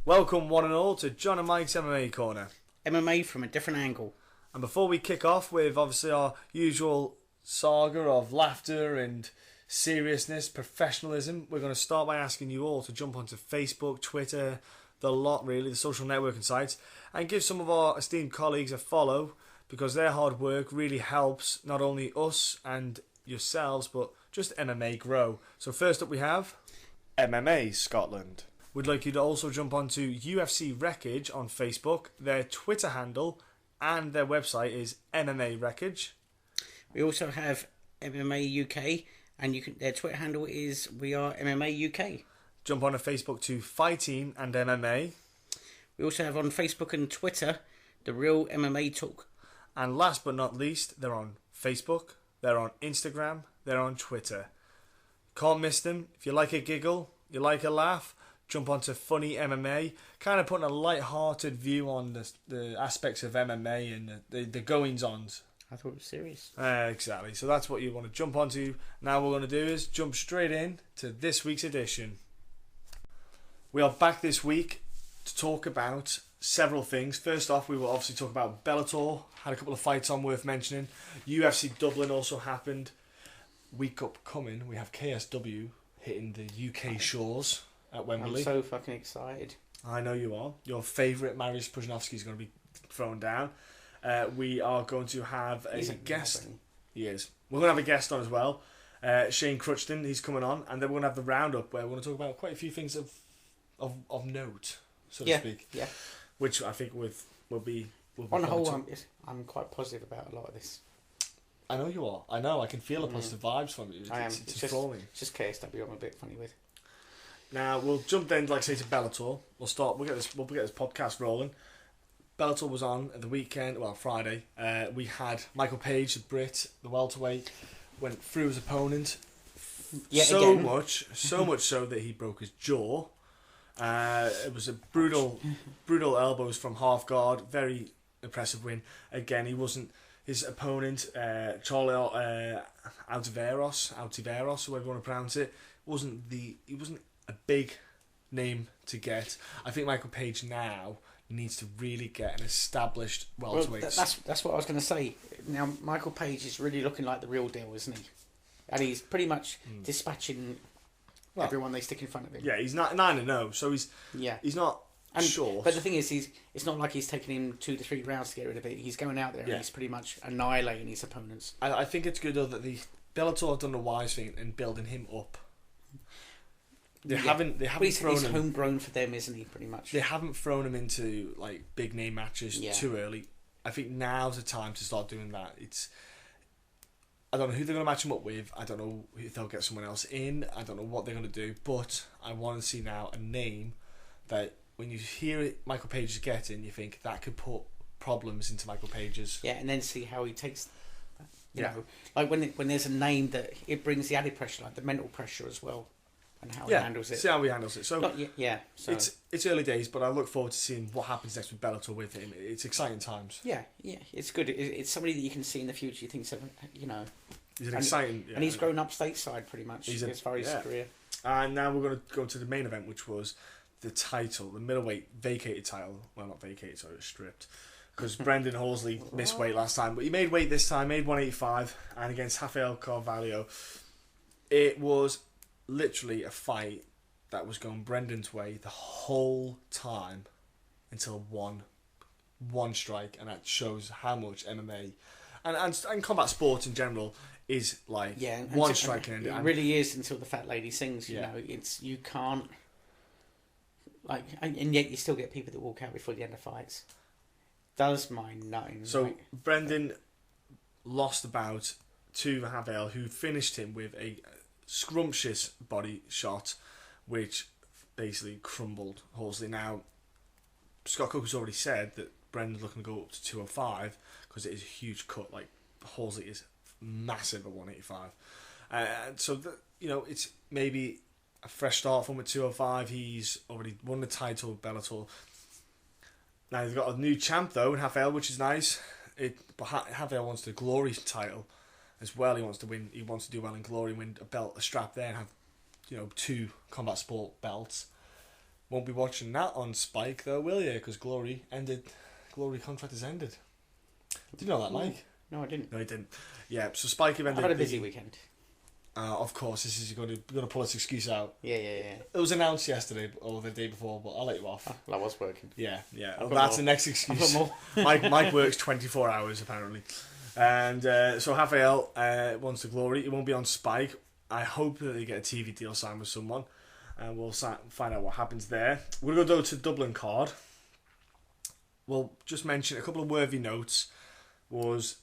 Welcome one and all to John and Mike's MMA Corner. MMA from a different angle. And before we kick off with obviously our usual saga of laughter and seriousness, professionalism, we're going to start by asking you all to jump onto Facebook, Twitter, the lot really, the social networking sites, and give some of our esteemed colleagues a follow, because their hard work really helps not only us and yourselves, but just MMA grow. So first up we have MMA Scotland. We'd like you to also jump onto UFC Wreckage on Facebook. Their Twitter handle and their website is MMA Wreckage. We also have MMA UK, and their Twitter handle is We Are MMA UK. Jump on to Facebook to Fighting and MMA. We also have on Facebook and Twitter The Real MMA Talk. And last but not least, they're on Facebook, they're on Instagram, they're on Twitter. Can't miss them. If you like a giggle, you like a laugh, jump onto Funny MMA, kind of putting a light-hearted view on the aspects of MMA and the goings-ons. I thought it was serious. Exactly. So that's what you want to jump onto. Now what we're going to do is jump straight in to this week's edition. We are back this week to talk about several things. First off, we will obviously talk about Bellator. Had a couple of fights on worth mentioning. UFC Dublin also happened. Week upcoming, we have KSW hitting the UK shores at Wembley. I'm so fucking excited. I know you are. Your favourite Mariusz Pudzianowski is going to be thrown down. We are going to have a guest. He is. We're going to have a guest on as well. Shane Kruchten, he's coming on. And then we're going to have the roundup where we're going to talk about quite a few things of note, so to speak. Yeah. Which I think will be on the whole, I'm quite positive about a lot of this. I know you are. I know. I can feel the positive vibes from you. I am. It's just just KSW I'm a bit funny with. Now we'll jump then, like I say, to Bellator. We'll get this podcast rolling. Bellator was on at the weekend, well Friday. We had Michael Page, the Brit, the welterweight, went through his opponent. So much so that he broke his jaw. It was a brutal elbows from half guard. Very impressive win. Again, he wasn't his opponent, Charlie Altiveros, whoever you want to pronounce it. He wasn't a big name to get. I think Michael Page now needs to really get an established welterweight. Well, that's what I was going to say. Now Michael Page is really looking like the real deal, isn't he? And he's pretty much dispatching everyone they stick in front of him. Yeah, he's not 9-0, so he's not short. But the thing is, it's not like he's taking him 2 to 3 rounds to get rid of it. He's going out there and he's pretty much annihilating his opponents. I think it's good though that the Bellator have done the wise thing in building him up. They haven't he's thrown him homegrown for them, isn't he? Pretty much. They haven't thrown him into like big name matches too early. I think now's the time to start doing that. I don't know who they're going to match him up with. I don't know if they'll get someone else in. I don't know what they're going to do. But I want to see now a name that when you hear it, Michael Page is getting, you think that could put problems into Michael Page's. Yeah, and then see how he takes. You know, like when there's a name that it brings the added pressure, like the mental pressure as well, and how he handles it. See how he handles it. So so it's early days, but I look forward to seeing what happens next with Bellator with him. It's exciting times. Yeah, it's good. It's somebody that you can see in the future. You think, he's exciting, and he's grown up stateside pretty much as far as his career. And now we're going to go to the main event, which was the title, the middleweight vacated title. Well, not vacated, sorry, it was stripped. Because Brendan Horsley missed weight last time, but he made weight this time, made 185, and against Rafael Carvalho. It was literally a fight that was going Brendan's way the whole time until one strike, and that shows how much MMA and combat sports in general is like one strike can end it. It really is until the fat lady sings. You know, you can't and yet you still get people that walk out before the end of fights. Does mind nothing. So Brendan lost the bout to Rafael, who finished him with a scrumptious body shot, which basically crumbled Horsley. Now, Scott Cook has already said that Brendan's looking to go up to 205 because it is a huge cut. Like Horsley is massive at 185, so it's maybe a fresh start from at 205. He's already won the title of Bellator. Now he's got a new champ though in Rafael, which is nice. But Rafael wants the Glory title as well. He wants to win. He wants to do well in Glory, win a strap there, and have 2 combat sport belts. Won't be watching that on Spike though, will you? Because Glory contract has ended. Did you know that, Mike? No, I didn't. No, he didn't. Yeah, so Spike have ended. I've had a busy weekend. Of course, this is going to pull this excuse out. Yeah. It was announced yesterday or the day before, but I'll let you off. I was working. Yeah. Well, that's the next excuse. Mike works 24 hours apparently, and so Rafael wants the Glory. It won't be on Spike. I hope that they get a TV deal signed with someone, and we'll find out what happens there. We're going to go to Dublin card. We'll just mention a couple of worthy notes. Was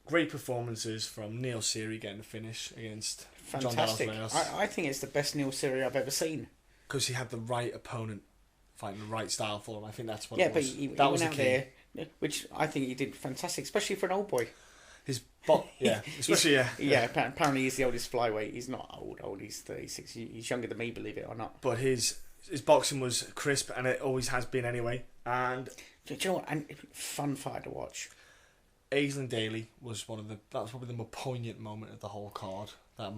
great performances from Neil Seary getting the finish against Fantastic. John Dallas. I think it's the best Neil Seary I've ever seen. Because he had the right opponent fighting the right style for him. I think that's what yeah, it was. But he that went was out the key. there, which I think he did fantastic, especially for an old boy. Especially Yeah, apparently he's the oldest flyweight. He's not old. He's 36. He's younger than me, believe it or not. But his boxing was crisp, and it always has been anyway. And do you know what? And fun fight to watch. Aislinn Daly was that was probably the more poignant moment of the whole card. I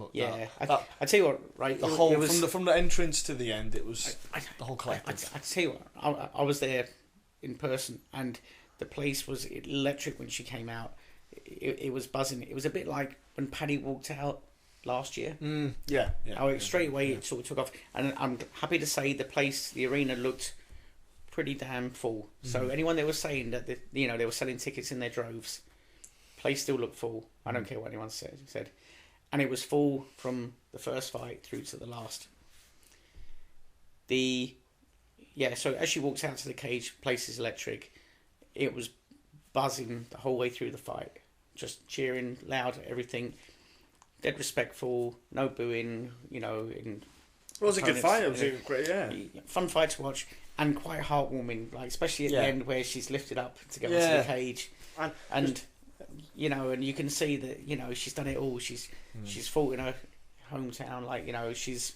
tell you what, right? From the entrance to the end, it was the whole collective. I tell you what, I was there in person, and the place was electric when she came out. It was buzzing. It was a bit like when Paddy walked out last year. Straight away it sort of took off, and I'm happy to say the arena looked pretty damn full. So anyone that was saying that they were selling tickets in their droves, place still looked full. I don't care what anyone said, and it was full from the first fight through to the last. So as she walks out to the cage, place is electric. It was buzzing the whole way through the fight, just cheering loud, everything, dead respectful, no booing. It was a good fight. It was a great, fun fight to watch. And quite heartwarming, like especially at the end where she's lifted up to go into the cage, and and you can see that she's done it all. She's fought in her hometown, she's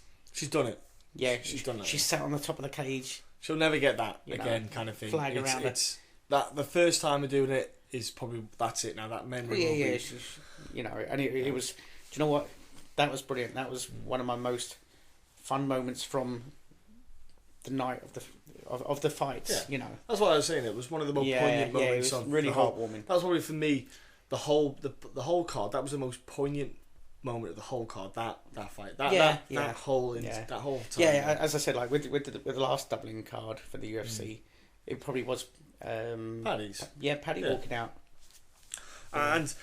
done it. Yeah, she's done it. She's sat on the top of the cage. She'll never get that again, kind of thing. Flag around it's that the first time of doing it is probably that's it now. That memory. And it was. Do you know what? That was brilliant. That was one of my most fun moments from the night of the fights. That's what I was saying. It was one of the more poignant moments. It was really heartwarming. That was probably for me the whole card. That was the most poignant moment of the whole card. That fight. That whole time. Yeah, as I said, like with the last Dublin card for the UFC, it probably was Paddy's. Paddy walking out. And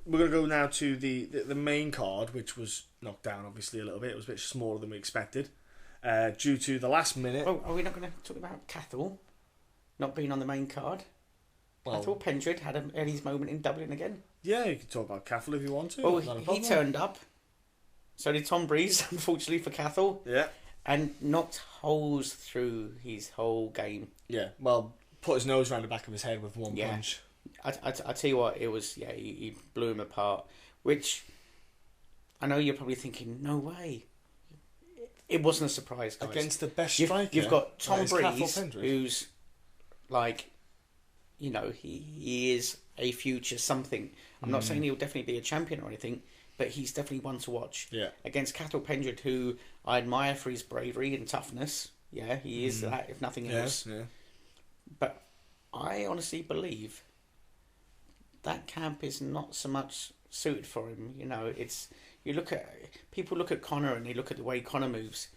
we're going to go now to the main card, which was knocked down obviously a little bit. It was a bit smaller than we expected. Due to the last minute. Oh, are we not going to talk about Cathal not being on the main card? Well, Cathal Pendred had his moment in Dublin again. Yeah, you can talk about Cathal if you want to. Well, he turned up. So did Tom Breeze, unfortunately for Cathal. Yeah. And knocked holes through his whole game. Yeah, well, put his nose around the back of his head with one punch. I tell you what, it was, he blew him apart. Which, I know you're probably thinking, no way. It wasn't a surprise, guys. Against the best striker. You've got Tom Breeze, who's like, he is a future something. I'm not saying he'll definitely be a champion or anything, but he's definitely one to watch. Yeah. Against Cathal Pendred, who I admire for his bravery and toughness. Yeah, he is that, if nothing else. Yeah. But I honestly believe that camp is not so much suited for him. People look at Conor and they look at the way Conor moves.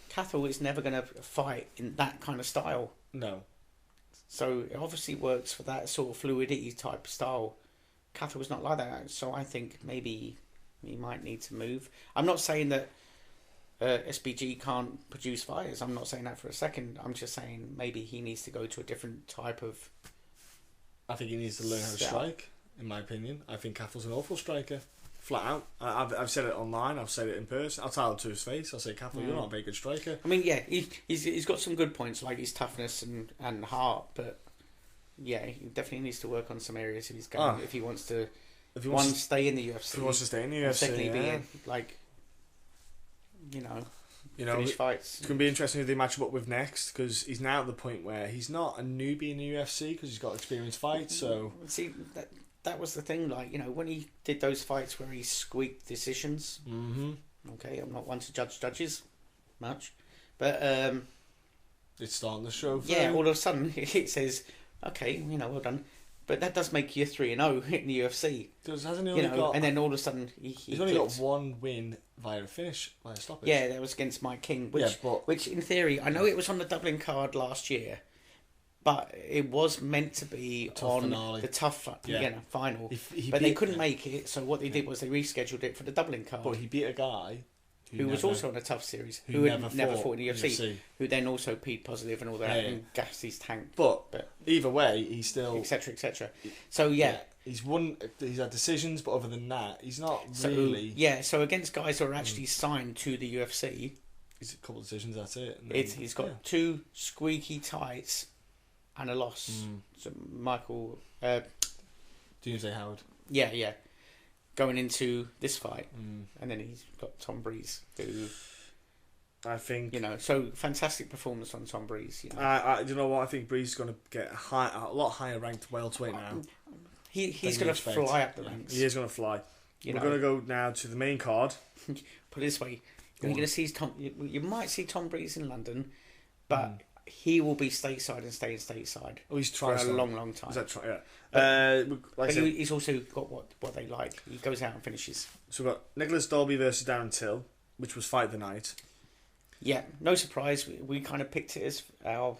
Cathal is never going to fight in that kind of style. No. So it obviously works for that sort of fluidity type style. Cathal was not like that, so I think maybe he might need to move. I'm not saying that SBG can't produce fighters. I'm not saying that for a second. I'm just saying maybe he needs to go to a different type of... I think he needs to learn how to strike, in my opinion. I think Cathal's an awful striker. Flat out. I've said it online, I've said it in person. I'll tell him to his face. I'll say, Cathal, you're not a very good striker. I mean, he's got some good points, like his toughness and heart, but he definitely needs to work on some areas of his game if he wants to stay in the UFC. If he wants to stay in the UFC, secondly, finish fights. It's going to be interesting who they match him up with next, because he's now at the point where he's not a newbie in the UFC because he's got experienced fights. So see that was the thing, when he did those fights where he squeaked decisions. Mm-hmm. Okay, I'm not one to judge judges much, but it's starting to show. Yeah, all of a sudden it says, okay, well done. But that does make you 3-0 in the UFC. Hasn't he only got? And then all of a sudden he's only got one win via a finish, via stoppage. Yeah, that was against Mike King, which in theory, I know it was on the Dublin card last year, but it was meant to be on finale. the tough final. But they couldn't make it, so what they did was they rescheduled it for the Dublin card. But he beat a guy who was also on a tough series, who had never fought in the UFC, who then also peed positive and all that, and gassed his tank. But either way, he's still... Etc., etc. So, yeah. He's won, he's had decisions, but other than that, he's not really... Yeah, so against guys who are actually signed to the UFC... He's a couple of decisions, that's it. He's got 2 squeaky tights and a loss. So, Michael... Doomsday Howard. Yeah. Going into this fight, and then he's got Tom Breeze, who I think so fantastic performance on Tom Breeze. You know what? I think Breeze is going to get a lot higher ranked welterweight now. He's going to fly up the ranks. He is going to fly. We're going to go now to the main card. Put it this way: you're going to see Tom. You might see Tom Breeze in London, but he will be stateside and staying stateside. Oh, he's trying for a long time. Is that try? Yeah. But he's also got what they like. He goes out and finishes. So we've got Nicholas Dolby versus Darren Till, which was fight of the night. Yeah, no surprise. We kind of picked it as our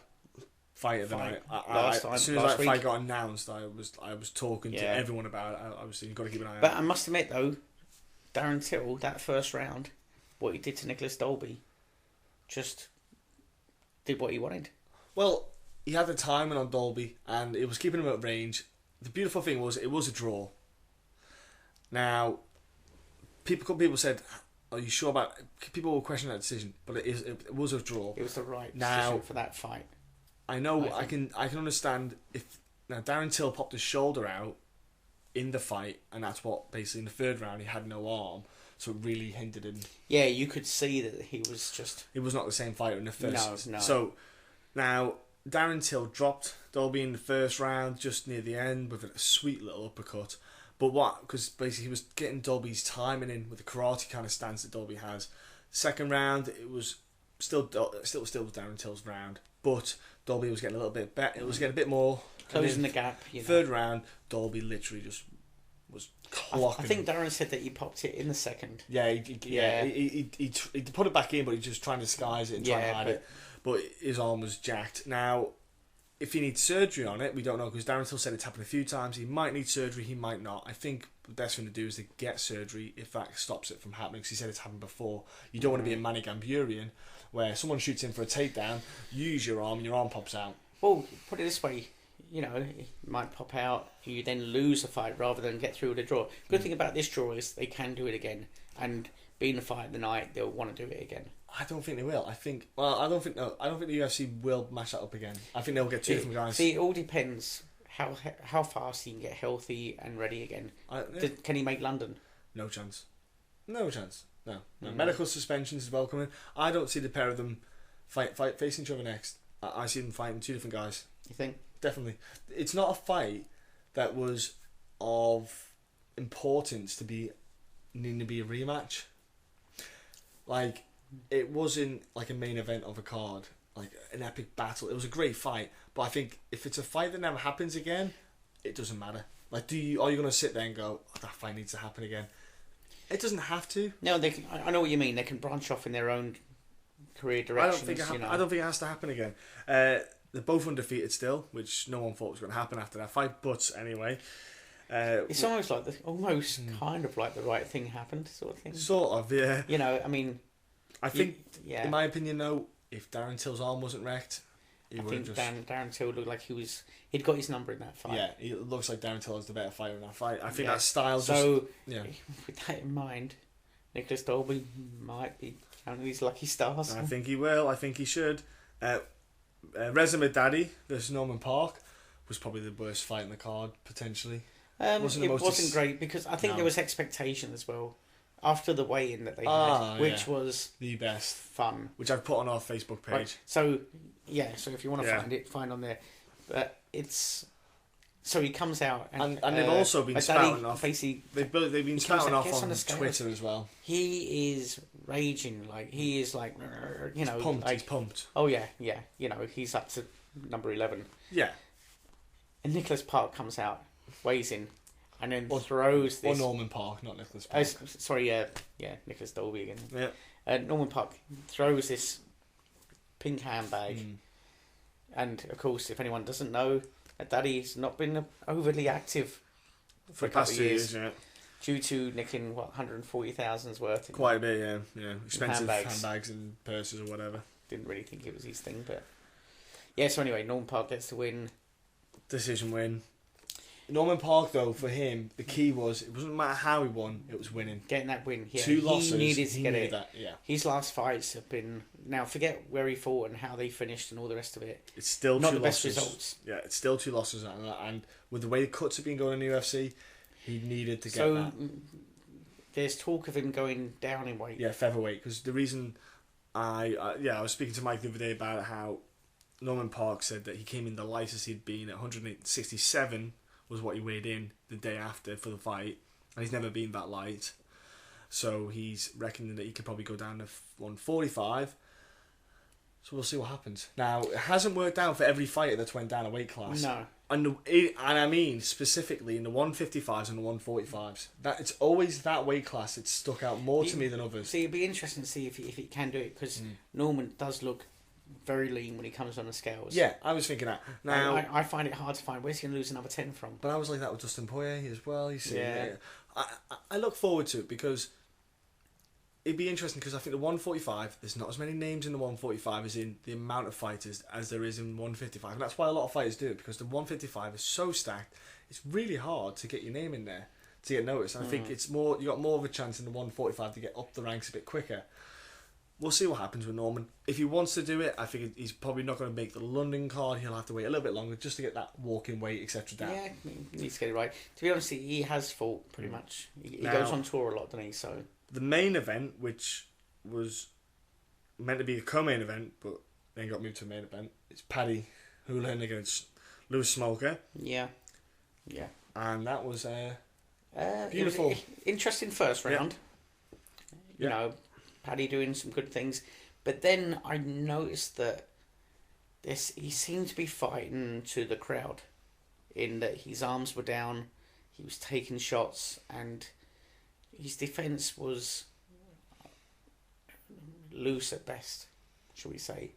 fight of the night. Last time, as soon as that fight got announced, I was talking to everyone about it. I was saying, you've got to keep an eye out. But I must admit though, Darren Till, that first round, what he did to Nicholas Dolby, just did what he wanted. Well, he had the timing on Dolby, and it was keeping him at range. The beautiful thing was, it was a draw. Now, people said, "Are you sure about?" People were questioning that decision, but it was a draw. It was the right decision for that fight. I know. I can understand if Darren Till popped his shoulder out in the fight, and that's what basically in the third round he had no arm, so it really hindered him. Yeah, you could see that he was just. He was not the same fighter in the first. No. So now Darren Till dropped Dolby in the first round, just near the end, with a sweet little uppercut. But because basically he was getting Dolby's timing in with the karate kind of stance that Dolby has. Second round, it was still Darren Till's round, but Dolby was getting a little bit better. It was getting a bit more closing the gap. Third round, Dolby literally just was clocking. I think Darren said that he popped it in the second. Yeah, he put it back in, but he was just trying to disguise it and try to hide it. But his arm was jacked. Now, if he needs surgery on it, we don't know, because Darren Till said it's happened a few times. He might need surgery, he might not. I think the best thing to do is to get surgery if that stops it from happening, because he said it's happened before. You don't want to be a Manny Gamburian, where someone shoots in for a takedown, you use your arm, and your arm pops out. Well, put it this way, it might pop out, you then lose a fight rather than get through with a draw. Good thing about this draw is they can do it again, and being the fight of the night, they'll want to do it again. I don't think they will. I don't think the UFC will match that up again. I think they'll get two different guys. See, it all depends how fast he can get healthy and ready again. Can he make London? No chance. No. Medical suspensions is welcoming. I don't see the pair of them facing each other next. I see them fighting two different guys. You think? Definitely. It's not a fight that was of importance to be needing to be a rematch. Like, it wasn't like a main event of a card, like an epic battle. It was a great fight, but I think if it's a fight that never happens again, it doesn't matter. Like, are you going to sit there and go, that fight needs to happen again? It doesn't have to. No, they can. I know what you mean. They can branch off in their own career directions. I don't think it has to happen again. They're both undefeated still, which no one thought was going to happen after that fight. But anyway, it's almost like kind of like the right thing happened, sort of thing. Sort of, yeah. I mean, I think, in my opinion, though, if Darren Till's arm wasn't wrecked, Darren Till looked like he'd got his number in that fight. Yeah, it looks like Darren Till is the better fighter in that fight. I think that style. With that in mind, Nicholas Dolby might be counting his lucky stars. I think he will. I think he should. Reza Medadi versus Norman Park was probably the worst fight in the card, potentially. It wasn't great because I think there was expectation as well after the weigh-in that they had, which was the best fun, which I've put on our Facebook page. Right. So if you want to find it, find on there. But it's So he comes out, and they've also been spouting off. Basically, they've been spouting off on Twitter as well. He is raging, like he is like, you know, pumped. like, he's pumped. Oh yeah, you know, he's up to number 11. Yeah. And Nicholas Park comes out, weighs in, and then throws this. Or Norman Park, not Nicholas Park. Sorry, Nicholas Dolby again. Yeah. Norman Park throws this pink handbag, and of course, if anyone doesn't know, Daddy's not been overly active for a couple of years. Due to nicking 140,000's worth. Quite a bit, yeah. Expensive handbags and purses or whatever. Didn't really think it was his thing, but yeah. So anyway, Norman Park gets the win. Decision win. Norman Park, though, for him, the key was it wasn't matter how he won; it was winning. Getting that win. Yeah, 2 losses. He needed to get it. That, yeah. His last fights have been now. Forget where he fought and how they finished and all the rest of it. It's still not 2 the losses. best results. Yeah, it's still 2 losses, and with the way the cuts have been going in the UFC, he needed to get that. There's talk of him going down in weight. Yeah, featherweight. Because the reason I was speaking to Mike the other day about how Norman Park said that he came in the lightest he'd been at 167 was what he weighed in the day after for the fight, and he's never been that light. So he's reckoning that he could probably go down to 145. So we'll see what happens. Now, it hasn't worked out for every fighter that's went down a weight class. No. And I mean specifically in the 155s and the 145s. That it's always that weight class. It's stuck out more to me than others. See, it'd be interesting to see if he can do it, because Norman does look very lean when he comes on the scales. Yeah, I was thinking that. Now I find it hard to find where's he going to lose another 10 from. But I was like that with Dustin Poirier as well. You see, yeah. I look forward to it because it'd be interesting, because I think the 145, there's not as many names in the 145 as in the amount of fighters as there is in 155. And that's why a lot of fighters do it, because the 155 is so stacked, it's really hard to get your name in there, to get noticed. I think it's more, you got more of a chance in the 145 to get up the ranks a bit quicker. We'll see what happens with Norman. If he wants to do it, I think he's probably not going to make the London card. He'll have to wait a little bit longer just to get that walking weight, etc. down. Yeah, he needs to get it right. To be honest, he has fought pretty much. He goes on tour a lot, doesn't he? So the main event, which was meant to be the co-main event, but then got moved to the main event, it's Paddy Holohan against Lewis Smoker. Yeah. And that was beautiful. Was interesting first round. You know, Paddy doing some good things, but then I noticed that he seemed to be fighting to the crowd, in that his arms were down, he was taking shots, and his defence was loose at best, shall we say.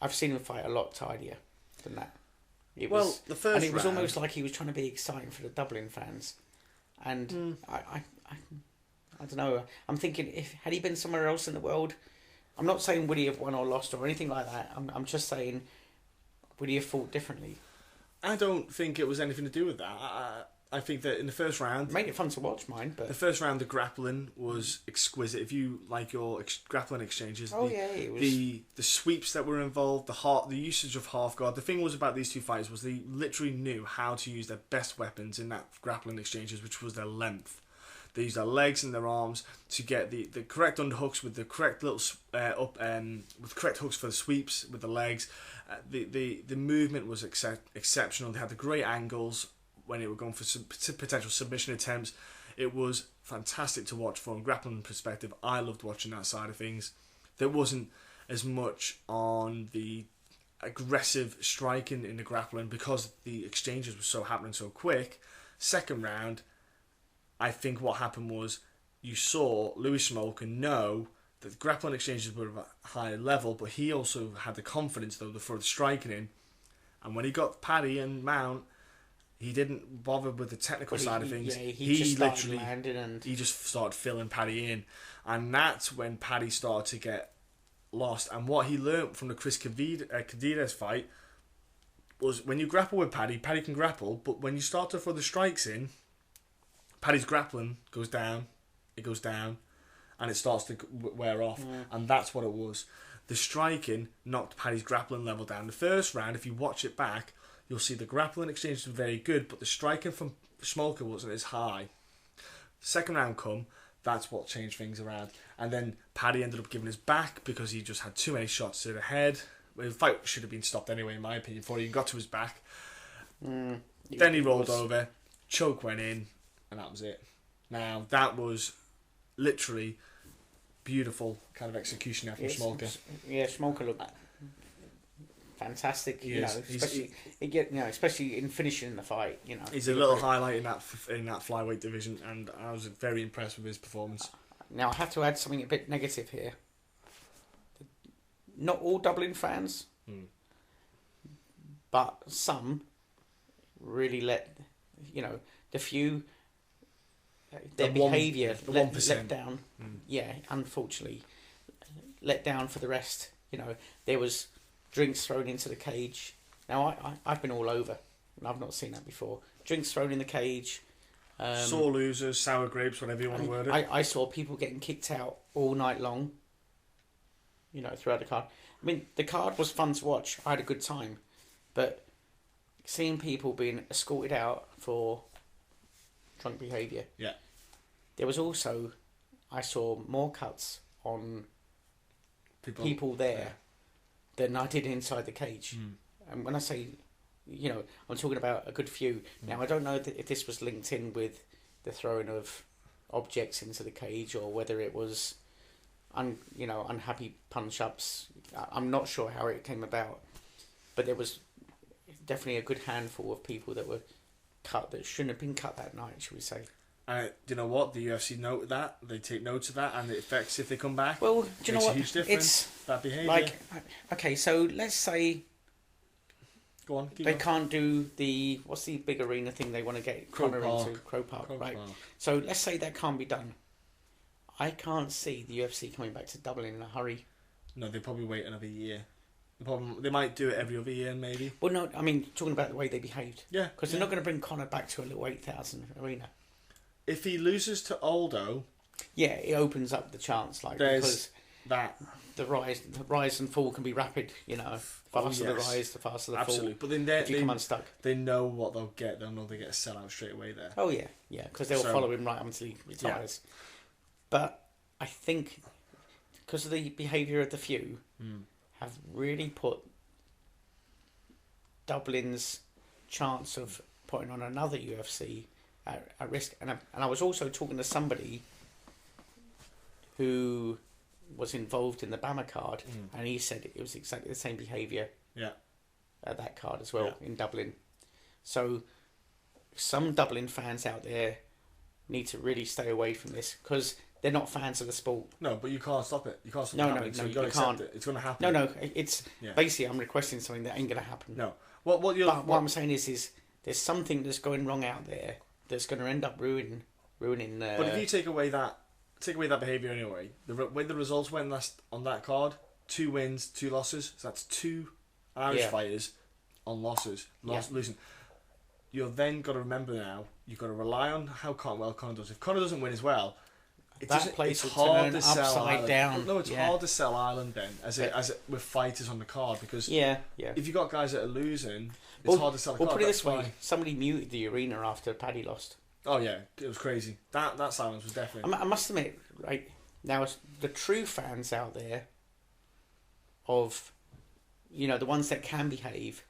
I've seen him fight a lot tidier than that. The first round, it was almost like he was trying to be exciting for the Dublin fans, and I don't know. I'm thinking, had he been somewhere else in the world, I'm not saying would he have won or lost or anything like that. I'm just saying, would he have fought differently? I don't think it was anything to do with that. I think that in the first round, it made it fun to watch, but the first round, the grappling was exquisite. If you like your grappling exchanges, it was the sweeps that were involved, the usage of half guard. The thing was about these two fighters was they literally knew how to use their best weapons in that grappling exchanges, which was their length. They used their legs and their arms to get the correct underhooks with the correct little with correct hooks for the sweeps with the legs. The movement was exceptional. They had the great angles when they were going for some potential submission attempts. It was fantastic to watch from a grappling perspective. I loved watching that side of things. There wasn't as much on the aggressive striking in the grappling because the exchanges were so happening so quick. Second round, I think what happened was you saw Louis Smoker know that the grappling exchanges were of a higher level, but he also had the confidence though for the striking in. And when he got Paddy and Mount, he didn't bother with the technical side of things. Yeah, he just literally landing and he just started filling Paddy in, and that's when Paddy started to get lost. And what he learnt from the Chris Cadides fight was when you grapple with Paddy can grapple, but when you start to throw the strikes in, Paddy's grappling goes down, and it starts to wear off. And that's what it was. The striking knocked Paddy's grappling level down. The first round, if you watch it back, you'll see the grappling exchanges were very good, but the striking from Smoker wasn't as high. Second round come, that's what changed things around. And then Paddy ended up giving his back because he just had too many shots to the head. The fight should have been stopped anyway, in my opinion, before he got to his back. Then he rolled over, choke went in, and that was it. Now, that was literally beautiful kind of execution after Smolka. Yeah, Smolka looked fantastic. Especially especially in finishing the fight. He's a little highlight in that flyweight division, and I was very impressed with his performance. Now I have to add something a bit negative here. Not all Dublin fans, but some really let the few their behaviour let down. Yeah, unfortunately, let down for the rest. There was drinks thrown into the cage. Now I've been all over, and I've not seen that before. Drinks thrown in the cage. Sore losers, sour grapes, whatever you want to word it. I saw people getting kicked out all night long. Throughout the card. I mean, the card was fun to watch. I had a good time, but seeing people being escorted out for drunk behaviour. Yeah. There was also, I saw more cuts on people there than I did inside the cage. And when I say, I'm talking about a good few. Now, I don't know if this was linked in with the throwing of objects into the cage or whether it was, unhappy punch-ups. I'm not sure how it came about. But there was definitely a good handful of people that were cut that shouldn't have been cut that night, should we say. Do you know what? The UFC note that. They take notes of that, and it affects if they come back. Well, do you know what? Makes a huge difference. That behaviour. Like, okay, so let's say go on. They can't do the what's the big arena thing they want to get Connor into Crow Park, right? So let's say that can't be done. I can't see the UFC coming back to Dublin in a hurry. No, they probably wait another year. The problem, they might do it every other year, maybe. Well, no, I mean talking about the way they behaved. Yeah, because they're not going to bring Connor back to a little 8,000 arena. If he loses to Aldo, yeah, it opens up the chance, because that the rise and fall can be rapid. Faster the rise, the faster the fall. Absolutely, but then if you come unstuck, they know what they'll get. They'll know they get a sellout straight away there. Oh yeah, because they'll follow him right until he retires. Yeah. But I think because of the behaviour of the few, have really put Dublin's chance of putting on another UFC at risk. And I was also talking to somebody who was involved in the Bama card, and he said it was exactly the same behaviour at that card as well in Dublin. So some Dublin fans out there need to really stay away from this because they're not fans of the sport. No, but you can't stop it. You can't stop it happening, so you got to accept it. It's going to happen. No, it's basically I'm requesting something that ain't going to happen. No. What I'm saying is there's something that's going wrong out there that's going to end up ruining. But if you take away that behaviour anyway, the way the results went last on that card, 2 wins, 2 losses. So that's 2 Irish fighters on losing. You've then got to remember now. You've got to rely on how Connor does. If Connor doesn't win as well, it's hard to sell Ireland. Down. No, it's hard to sell Ireland then as with fighters on the card because if you got guys that are losing, it's hard to sell a card. Well, put it this way: somebody muted the arena after Paddy lost. Oh yeah, it was crazy. That silence was definitely. I must admit, right now, the true fans out there of, the ones that can behave,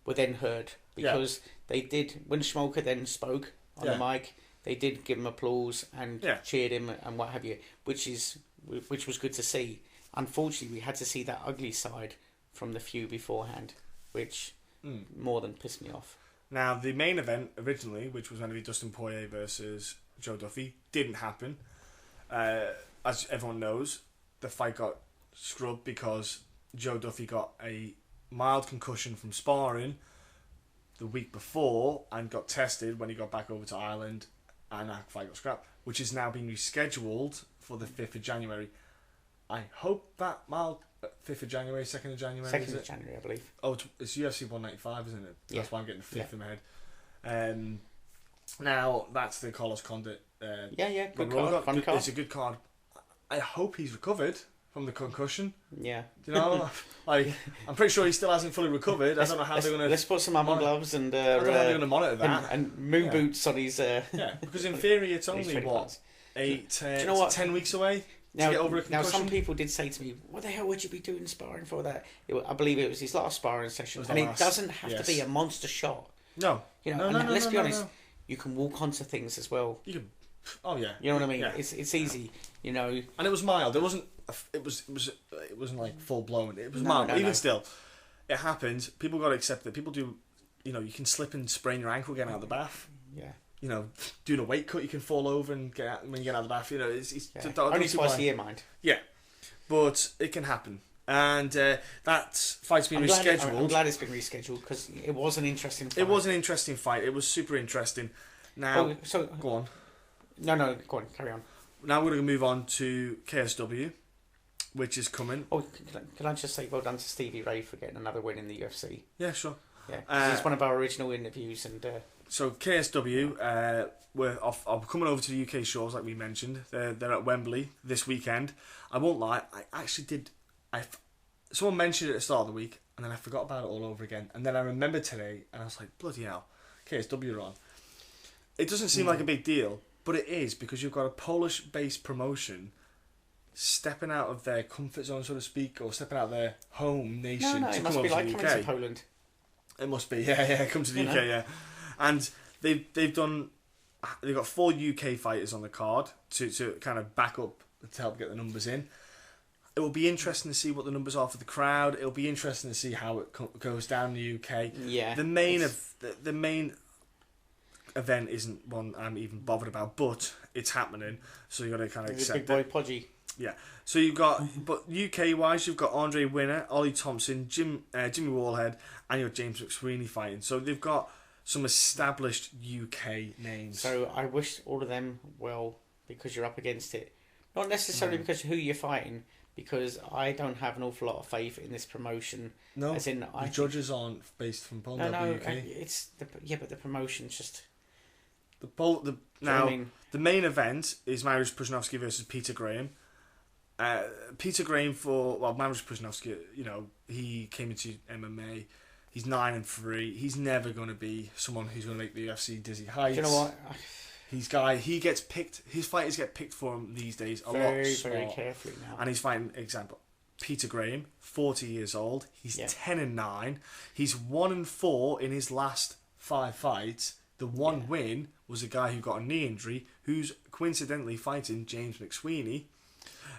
were then heard because they did when Smolka then spoke on the mic. They did give him applause and cheered him and what have you, which was good to see. Unfortunately, we had to see that ugly side from the few beforehand, which more than pissed me off. Now, the main event originally, which was going to be Dustin Poirier versus Joe Duffy, didn't happen. As everyone knows, the fight got scrubbed because Joe Duffy got a mild concussion from sparring the week before and got tested when he got back over to Ireland, and that fight got scrapped, which is now being rescheduled for the 5th of January. I hope that mild 5th of January, 2nd of January. 2nd of January, I believe. Oh, it's UFC 195, isn't it? Yeah. That's why I'm getting the 5th in my head. Now, that's the Carlos Condit. Good card, fun card. It's a good card. I hope he's recovered from the concussion. Yeah. Do you know? I'm pretty sure he still hasn't fully recovered. I don't know how they're going to... Let's put some armor gloves and... I don't know how they're going to monitor that. And moon boots on his... because in theory it's only, 10 weeks away? Now, to get over a concussion? Now, some people did say to me, what the hell would you be doing sparring for that? I believe it was his last sparring session. And it doesn't have to be a monster shot. No. You know, No, and let's be honest, no. you can walk onto things as well. You can. Oh yeah. You know what I mean? Yeah. It's easy. You know. And it was mild. It wasn't. It wasn't like full blown. It was mild. No, Even no. still, it happened. People got to accept it. People do. You know, you can slip and sprain your ankle getting out of the bath. Yeah. You know, doing a weight cut, you can fall over and get out when you get out of the bath. You know, it's Yeah. don't Only see twice why. a year, mind. Yeah, but it can happen. And that fight's been I'm rescheduled. glad it's been rescheduled because it was an interesting fight. It was an interesting fight. It was super interesting. Now, go on. No, go on, carry on. Now we're going to move on to KSW, which is coming. Oh, can I just say well done to Stevie Ray for getting another win in the UFC? Yeah, sure. Yeah, 'cause it's one of our original interviews, and so KSW, are coming over to the UK shores, like we mentioned. They're at Wembley this weekend. I won't lie, I actually did. Someone mentioned it at the start of the week, and then I forgot about it all over again. And then I remembered today, and I was like, bloody hell, KSW are on. It doesn't seem like a big deal, but it is, because you've got a Polish-based promotion stepping out of their comfort zone, so to speak, or stepping out of their home nation no, to it come must over be to like the coming UK. to Poland. It must be, yeah, come to the UK, yeah. And they've got 4 UK fighters on the card to kind of back up, to help get the numbers in. It will be interesting to see what the numbers are for the crowd. It'll be interesting to see how it goes down in the UK. Yeah. The main event isn't one I'm even bothered about, but it's happening, so you got to kind of accept Big boy it. Podgy. Yeah. So you've got, but UK wise, you've got Andre Winner, Ollie Thompson, Jimmy Wallhead, and your James McSweeney fighting. So they've got some established UK names. So I wish all of them well because you're up against it. Not necessarily because of who you're fighting, because I don't have an awful lot of faith in this promotion. No, as in, the judges aren't based from Poland. No, UK. it's but the promotion's just. The main event is Mariusz Pudzianowski versus Peter Graham. Peter Graham Mariusz Pudzianowski, you know, he came into MMA. He's 9-3. He's never going to be someone who's going to make the UFC dizzy heights. Do you know what? He gets picked. His fighters get picked for him these days a lot Very carefully now. And he's fighting, example, Peter Graham, 40 years old. He's 10-9. He's 1-4 in his last 5 fights. The one win was a guy who got a knee injury, who's coincidentally fighting James McSweeney.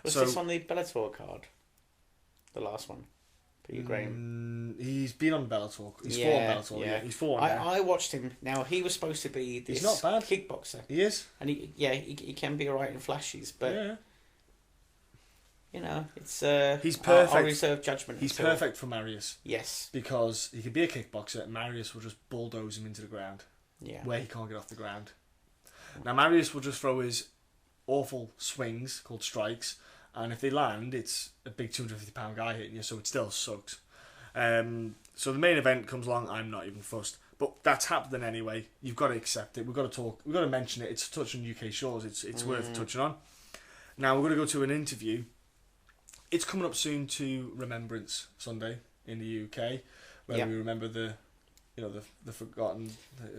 Was this on the Bellator card? The last one? Peter Graham? He's been on Bellator. He's fought on Bellator. Yeah, he's fought on there. I watched him. Now, he was supposed to be this He's not bad. kickboxer. He is. And he can be alright in flashes, but Yeah. you know, it's He's perfect. I'll reserve judgment. He's perfect for Mariusz. Yes. Because he could be a kickboxer and Mariusz will just bulldoze him into the ground. Yeah. Where he can't get off the ground. Now Mariusz will just throw his awful swings called strikes, and if they land, it's a big 250-pound guy hitting you, so it still sucks. So the main event comes along. I'm not even fussed, but that's happening anyway. You've got to accept it. We've got to talk. We've got to mention it. It's a touch on UK shores. It's worth touching on. Now we're going to go to an interview. It's coming up soon to Remembrance Sunday in the UK, where we remember the forgotten.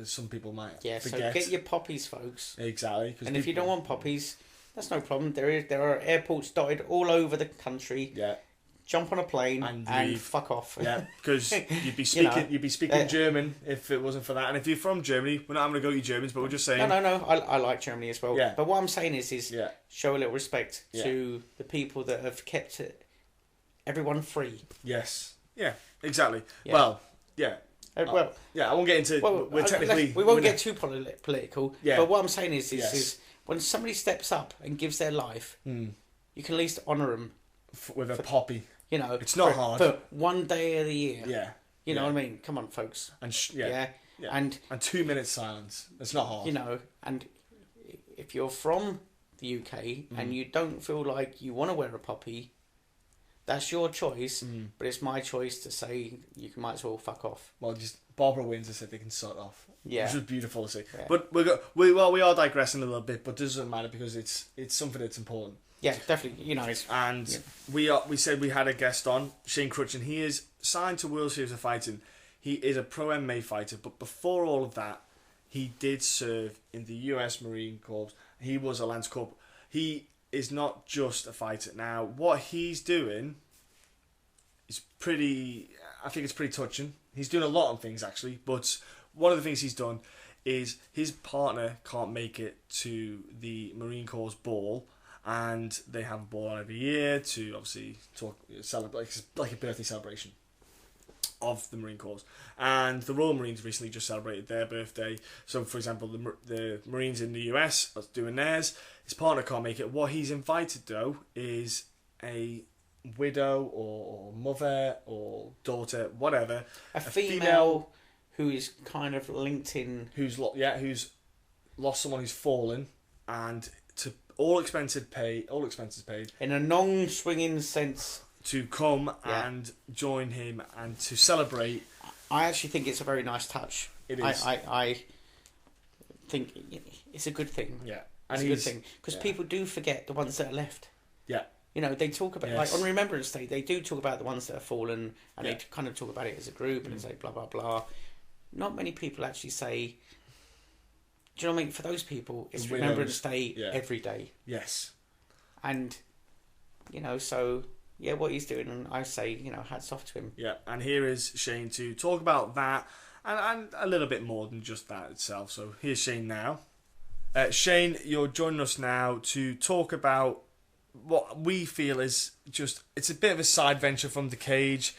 Some people might forget. So get your poppies, folks. Exactly. And if you don't want poppies, that's no problem. There are airports dotted all over the country. Yeah. Jump on a plane and fuck off. Yeah, because you'd be speaking you'd be speaking German if it wasn't for that. And if you're from Germany, we're not having to go to Germans, but we're just saying. No. I like Germany as well. Yeah. But what I'm saying is show a little respect to the people that have kept everyone free. Yes. Yeah. Exactly. Yeah. Well. Yeah. I won't get into. We're technically. We won't get too political. Yeah. But what I'm saying is when somebody steps up and gives their life, you can at least honour them with a poppy. You know, it's not hard. For one day of the year. Yeah. You know what I mean? Come on, folks. And And 2 minutes silence. It's not hard. You know, and if you're from the UK and you don't feel like you want to wear a poppy, that's your choice. But it's my choice to say you might as well fuck off. Well, just Barbara Windsor said they can sort off. Yeah. Which was beautiful to see. Yeah. But we are digressing a little bit, but it doesn't matter because it's something that's important. Yeah, definitely. You know, we said we had a guest on, Shane Kruchten. He is signed to World Series of Fighting. He is a pro MMA fighter, but before all of that, he did serve in the US Marine Corps. He was a Lance Corporal. He is not just a fighter. Now, what he's doing is I think it's pretty touching. He's doing a lot of things actually, but one of the things he's done is his partner can't make it to the Marine Corps ball, and they have a ball every year to obviously celebrate, like a birthday celebration of the Marine Corps. And the Royal Marines recently just celebrated their birthday. So, for example, the Marines in the US are doing theirs. His partner can't make it. What he's invited, though, is a widow or mother or daughter, whatever. A female who is kind of linked in. Who's lost someone who's fallen, and to all expenses paid. In a non-swinging sense. To come and join him and to celebrate. I actually think it's a very nice touch. It is. I think it's a good thing. Yeah. It's a good thing. Because people do forget the ones that are left. Yeah. You know, they talk about, like on Remembrance Day, they do talk about the ones that have fallen, and they kind of talk about it as a group, and say blah, blah, blah. Not many people actually say, do you know what I mean? For those people, it's Remembrance Day every day. Yes. And, you know, so... Yeah, what he's doing, and I say, you know, hats off to him. Yeah, and here is Shane to talk about that, and a little bit more than just that itself. So here's Shane now. Shane, you're joining us now to talk about what we feel is just, it's a bit of a side venture from the cage.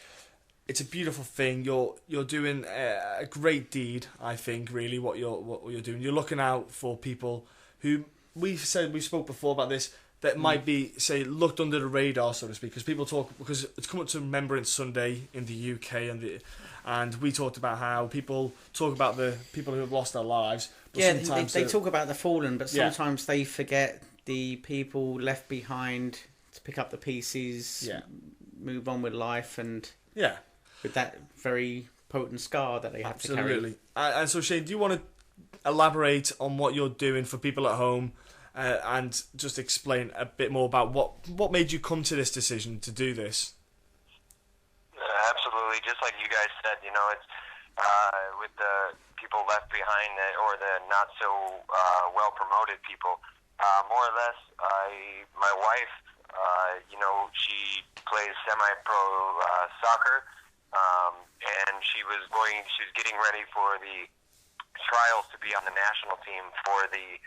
It's a beautiful thing. You're doing a great deed, I think, really, what you're doing. You're looking out for people who, we spoke before about this, that might be, say, looked under the radar, so to speak, because it's come up to Remembrance Sunday in the UK, and we talked about how people talk about the people who have lost their lives. But sometimes they talk about the fallen, but sometimes they forget the people left behind to pick up the pieces, move on with life, and with that very potent scar that they have to carry. Absolutely. And so, Shane, do you want to elaborate on what you're doing for people at home? And just explain a bit more about what made you come to this decision to do this. Absolutely, just like you guys said, you know, it's with the people left behind or the not so well promoted people. More or less, my wife, you know, she plays semi-pro soccer, and she was getting ready for the trials to be on the national team for the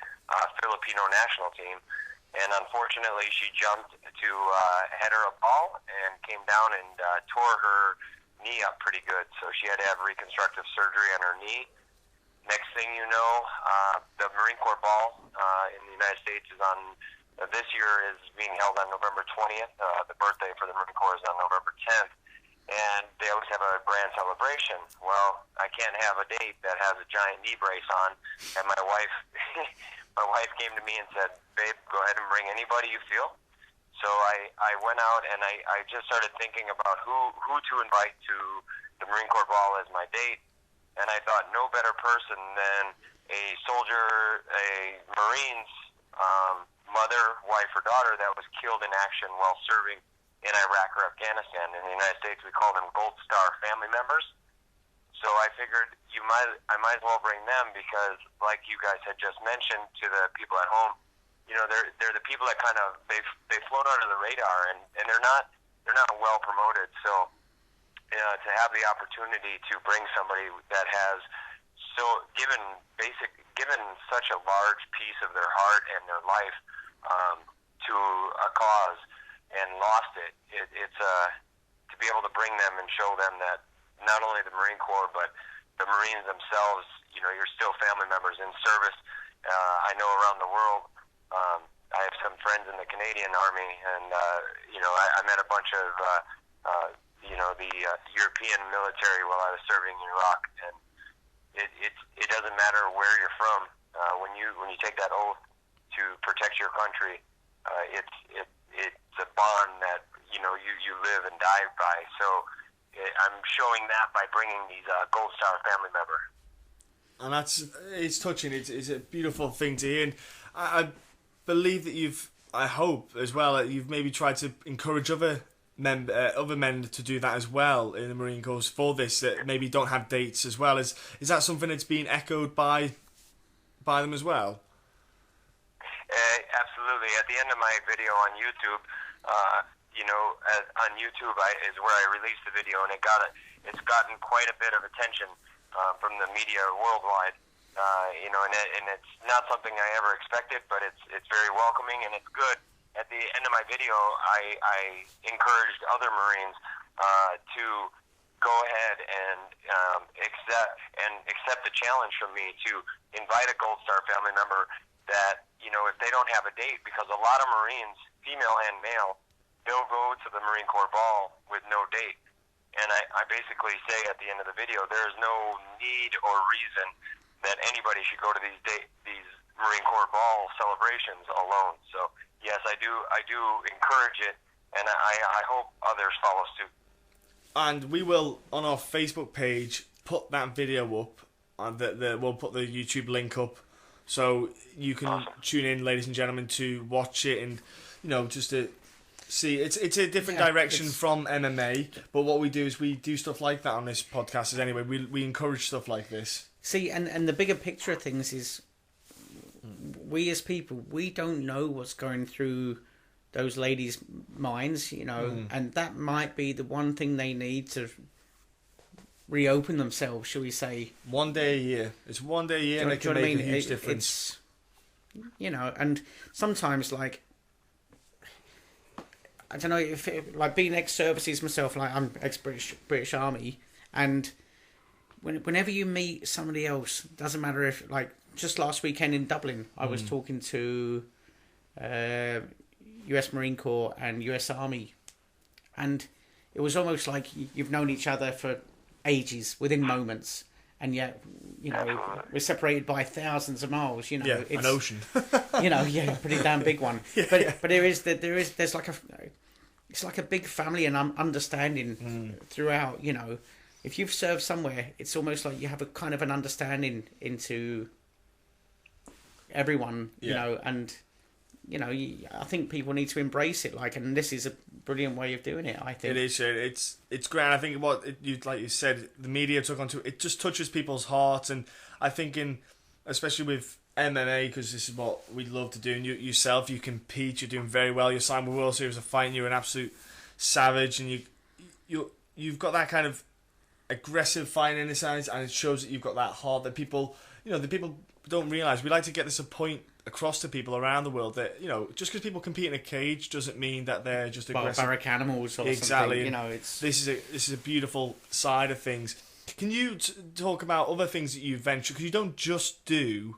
Filipino national team, and unfortunately she jumped to header a ball and came down and tore her knee up pretty good, so she had to have reconstructive surgery on her knee. Next thing you know, the Marine Corps ball in the United States is on this year is being held on November 20th. The birthday for the Marine Corps is on November 10th. And they always have a grand celebration. Well, I can't have a date that has a giant knee brace on. And my wife, came to me and said, "Babe, go ahead and bring anybody you feel." So I went out and I just started thinking about who to invite to the Marine Corps ball as my date. And I thought no better person than a soldier, a Marine's mother, wife, or daughter that was killed in action while serving in Iraq or Afghanistan. In the United States, we call them Gold Star family members. So I figured I might as well bring them because, like you guys had just mentioned to the people at home, you know, they're the people that kind of they float under the radar and they're not well promoted. So to have the opportunity to bring somebody that has given such a large piece of their heart and their life to a cause and lost it's to be able to bring them and show them that not only the Marine Corps but the Marines themselves, you know, you're still family members in service. I know around the world, I have some friends in the Canadian Army, and you know, I met a bunch of you know, the European military while I was serving in Iraq, and it doesn't matter where you're from. When you take that oath to protect your country, it's a bond that you know you live and die by. So I'm showing that by bringing these Gold Star family member. And it's touching. It's a beautiful thing to hear. And I believe that I hope as well that you've maybe tried to encourage other men to do that as well in the Marine Corps for this, that maybe don't have dates as well. Is that something that's being echoed by them as well? Absolutely. At the end of my video on YouTube, you know, on YouTube is where I released the video, and it's gotten quite a bit of attention. from the media worldwide. And it's not something I ever expected, but it's very welcoming and it's good. At the end of my video, I encouraged other Marines to go ahead and accept the challenge from me to invite a Gold Star family member that, if they don't have a date, because a lot of Marines, female and male, they'll go to the Marine Corps ball with no date. And I basically say at the end of the video, there's no need or reason that anybody should go to these Marine Corps ball celebrations alone. So yes, I do encourage it, and I hope others follow suit. And we will, on our Facebook page, put that video up, and we'll put the YouTube link up, so you can tune in, ladies and gentlemen, to watch it, and just to see. It's a different direction from MMA, but what we do is we do stuff like that on this podcast. Anyway, we encourage stuff like this. See, and the bigger picture of things is, we as people, we don't know what's going through those ladies' minds, and that might be the one thing they need to reopen themselves, shall we say. One day a year. It's one day a year, and it can make a huge difference. And sometimes, I don't know, if being ex-services myself, I'm ex-British Army, and whenever you meet somebody else, doesn't matter if, just last weekend in Dublin, I was talking to US Marine Corps and US Army, and it was almost like you've known each other for ages, within moments, and yet, we're separated by thousands of miles, it's an ocean. Pretty damn big one. But there's it's like a big family and understanding throughout, If you've served somewhere, it's almost like you have a kind of an understanding into everyone, and I think people need to embrace it, and this is a brilliant way of doing it. I think it is. It's great. I think like you said, the media took onto it. Just touches people's hearts, and I think especially with MMA, because this is what we love to do. And yourself, you compete. You're doing very well. You're signed with World Series of Fighting. You're an absolute savage, and you've got that kind of aggressive fighting in this eyes, and it shows that you've got that heart that people, the people don't realise. We like to get this point across to people around the world that, just because people compete in a cage doesn't mean that they're just aggressive. Barbaric animals or exactly. something. It's this is a beautiful side of things. Can you talk about other things that you venture? Because you don't just do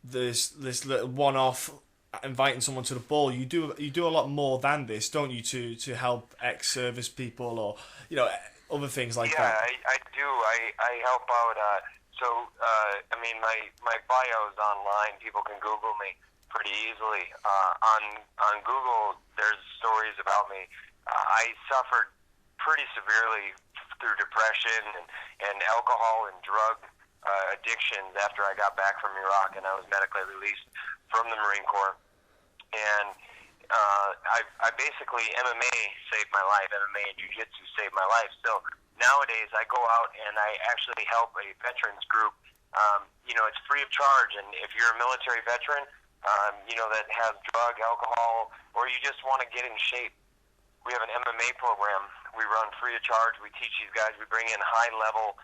this little one-off inviting someone to the ball. You do a lot more than this, don't you? To help ex-service people or other things like that. Yeah, I do. I help out. My bio's online. People can Google me pretty easily. On Google, there's stories about me. I suffered pretty severely through depression and alcohol and drug addictions after I got back from Iraq, and I was medically released from the Marine Corps. And I basically, MMA saved my life. MMA and Jiu-Jitsu saved my life. So nowadays I go out and I actually help a veterans group. It's free of charge. And if you're a military veteran, that has drug, alcohol, or you just want to get in shape, we have an MMA program we run free of charge. We teach these guys. We bring in high-level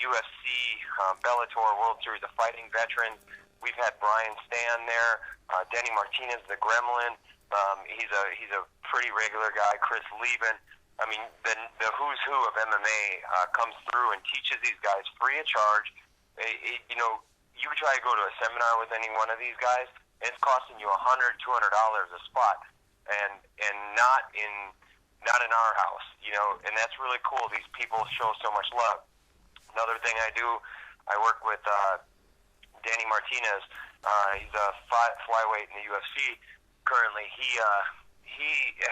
UFC, Bellator, World Series of Fighting veterans. We've had Brian Stan there, Denny Martinez, the Gremlin. He's a pretty regular guy. Chris Lieben. I mean, the who's who of MMA comes through and teaches these guys free of charge. You try to go to a seminar with any one of these guys, it's costing you $100, $200 a spot, and not in our house, and that's really cool. These people show so much love. Another thing I do, I work with Danny Martinez. He's a flyweight in the UFC currently. He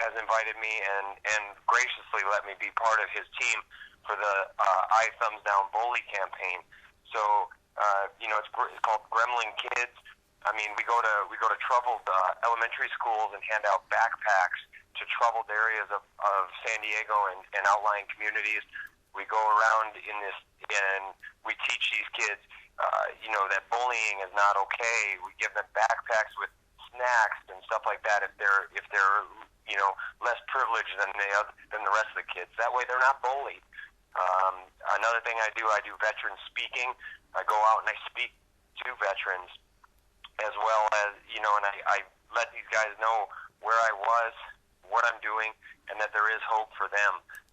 has invited me and graciously let me be part of his team for the I Thumbs Down Bully campaign. So it's called Gremlin Kids. I mean, we go to troubled elementary schools and hand out backpacks to troubled areas of San Diego and outlying communities. We go around in this and we teach these kids, that bullying is not okay. We give them backpacks with snacks and stuff like that if they're less privileged than the rest of the kids. That way they're not bullied. Another thing I do veteran speaking. I go out and I speak to veterans, as well as, and I let these guys know where I was, what I'm doing, and that there is hope for them.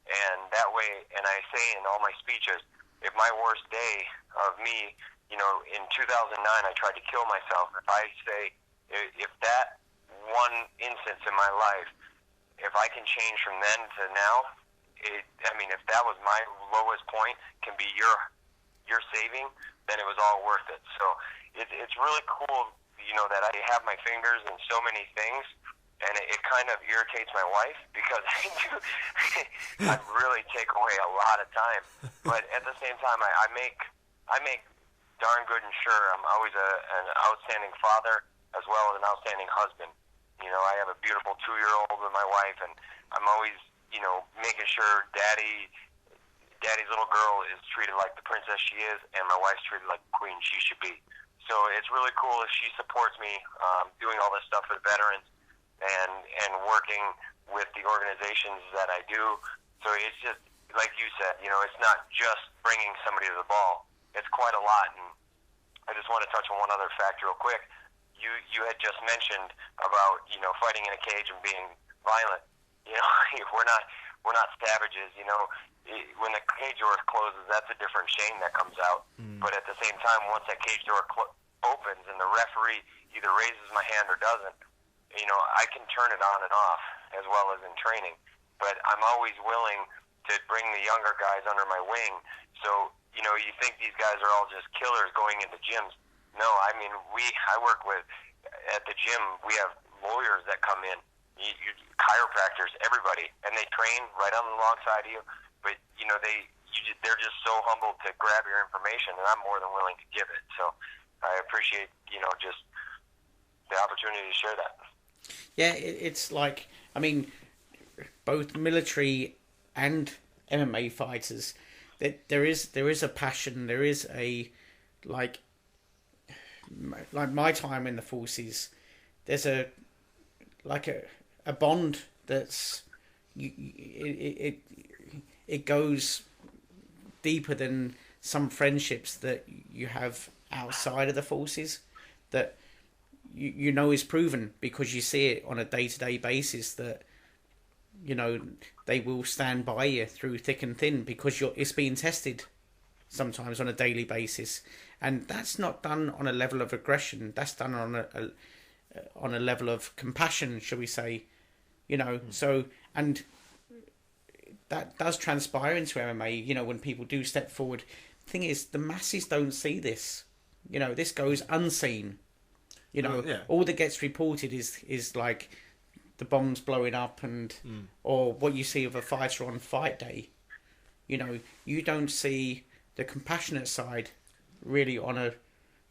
And that way, and I say in all my speeches, if my worst day of me, in 2009 I tried to kill myself, if I say, if that one instance in my life, if I can change from then to now, if that was my lowest point, can be your saving, then it was all worth it. So it's really cool, that I have my fingers in so many things, and it kind of irritates my wife because I really take away a lot of time. But at the same time, I make darn good and sure I'm always an outstanding father as well as an outstanding husband. I have a beautiful 2-year-old with my wife, and I'm always, making sure Daddy's little girl is treated like the princess she is, and my wife's treated like the queen she should be. So it's really cool if she supports me doing all this stuff for the veterans and working with the organizations that I do. So it's just, like you said, it's not just bringing somebody to the ball. It's quite a lot. And I just want to touch on one other fact real quick. You had just mentioned about, fighting in a cage and being violent. We're not savages. When the cage door closes, that's a different shame that comes out. But at the same time, once that cage door opens and the referee either raises my hand or doesn't, I can turn it on and off as well as in training. But I'm always willing to bring the younger guys under my wing. So, you think these guys are all just killers going into gyms. No, I work with, at the gym, we have lawyers that come in, chiropractors, everybody, and they train right on alongside of you. But, they're just so humble to grab your information, and I'm more than willing to give it. So I appreciate, just the opportunity to share that. Yeah, it's like, both military and MMA fighters, there is a passion, there is a, like my time in the forces, there's a bond that's, it goes deeper than some friendships that you have outside of the forces, that is proven because you see it on a day-to-day basis, that they will stand by you through thick and thin because it's being tested sometimes on a daily basis, and that's not done on a level of aggression. That's done on a level of compassion, shall we say? So, and that does transpire into MMA. When people do step forward. The thing is, the masses don't see this. This goes unseen. All that gets reported is like the bombs blowing up or what you see of a fighter on fight day. You don't see the compassionate side really on a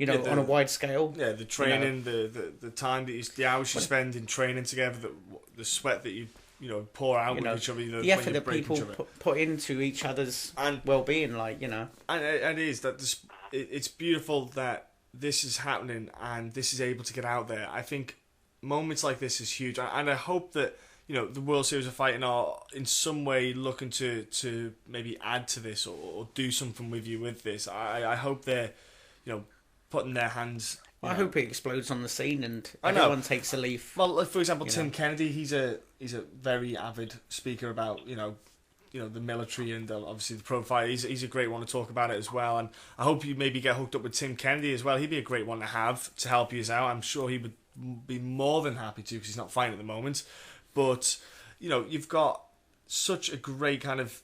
on a wide scale. Yeah, the training, the time that the hours you spend in training together, the sweat that you pour out with each other, the effort that people put into each other's well-being, and it is that it's beautiful that this is happening and this is able to get out there. I think moments like this is huge, and I hope that the World Series of Fighting are in some way looking to maybe add to this or do something with you with this. I hope they're putting their hands. I hope it explodes on the scene and everyone takes a leaf. Well, like, for example, Tim Kennedy, he's a very avid speaker about the military and obviously the pro fighter. He's a great one to talk about it as well. And I hope you maybe get hooked up with Tim Kennedy as well. He'd be a great one to have to help you out. I'm sure he would be more than happy to because he's not fighting at the moment. But you've got such a great kind of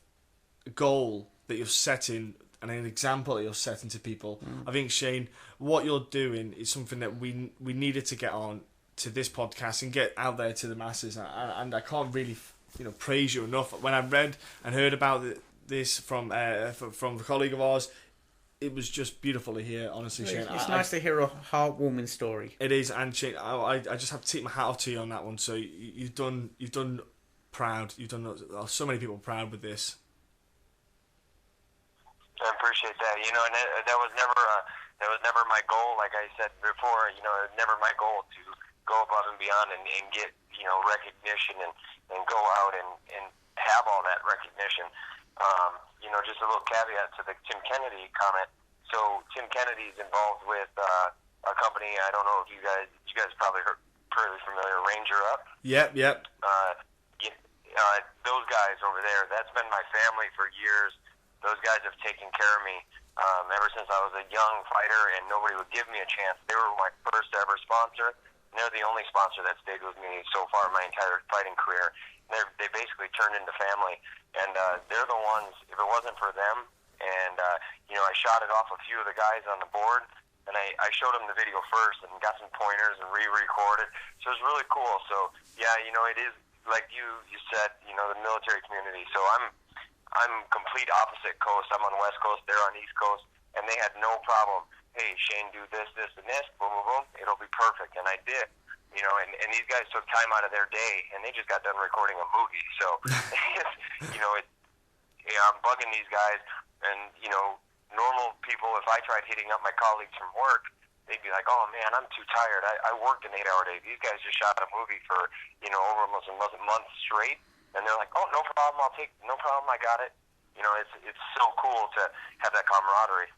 goal that you're setting and an example that you're setting to people. I think, Shane, what you're doing is something that we needed to get on to this podcast and get out there to the masses. And I can't really praise you enough. When I read and heard about this from a colleague of ours, it was just beautiful to hear, honestly, Shane. It's nice to hear a heartwarming story. It is, and Shane, I just have to take my hat off to you on that one. So you've done proud. You've done so many people proud with this. I appreciate that. And that was never my goal. Like I said before, never my goal to go above and beyond and get recognition and go out and have all that recognition. just a little caveat to the Tim Kennedy comment. So Tim Kennedy's involved with a company. I don't know if you guys probably heard, pretty familiar, Ranger Up. Yep. Those guys over there, that's been my family for years. Those guys have taken care of me ever since I was a young fighter and nobody would give me a chance. They were my first ever sponsor, and they're the only sponsor that stayed with me so far my entire fighting career. They basically turned into family, and they're the ones, if it wasn't for them, and I shot it off a few of the guys on the board, and I showed them the video first and got some pointers and re-recorded, so it was really cool. So yeah, it is like you said, the military community. So I'm complete opposite coast. I'm on the West Coast, they're on the East Coast, and they had no problem. Hey, Shane, do this, this, and this, boom, boom, boom, it'll be perfect, and I did. And these guys took time out of their day, and they just got done recording a movie. So, I'm bugging these guys, and normal people, if I tried hitting up my colleagues from work, they'd be like, "Oh man, I'm too tired. I worked an 8-hour day." These guys just shot a movie for over almost a month straight, and they're like, "Oh, no problem. No problem. I got it." It's so cool to have that camaraderie.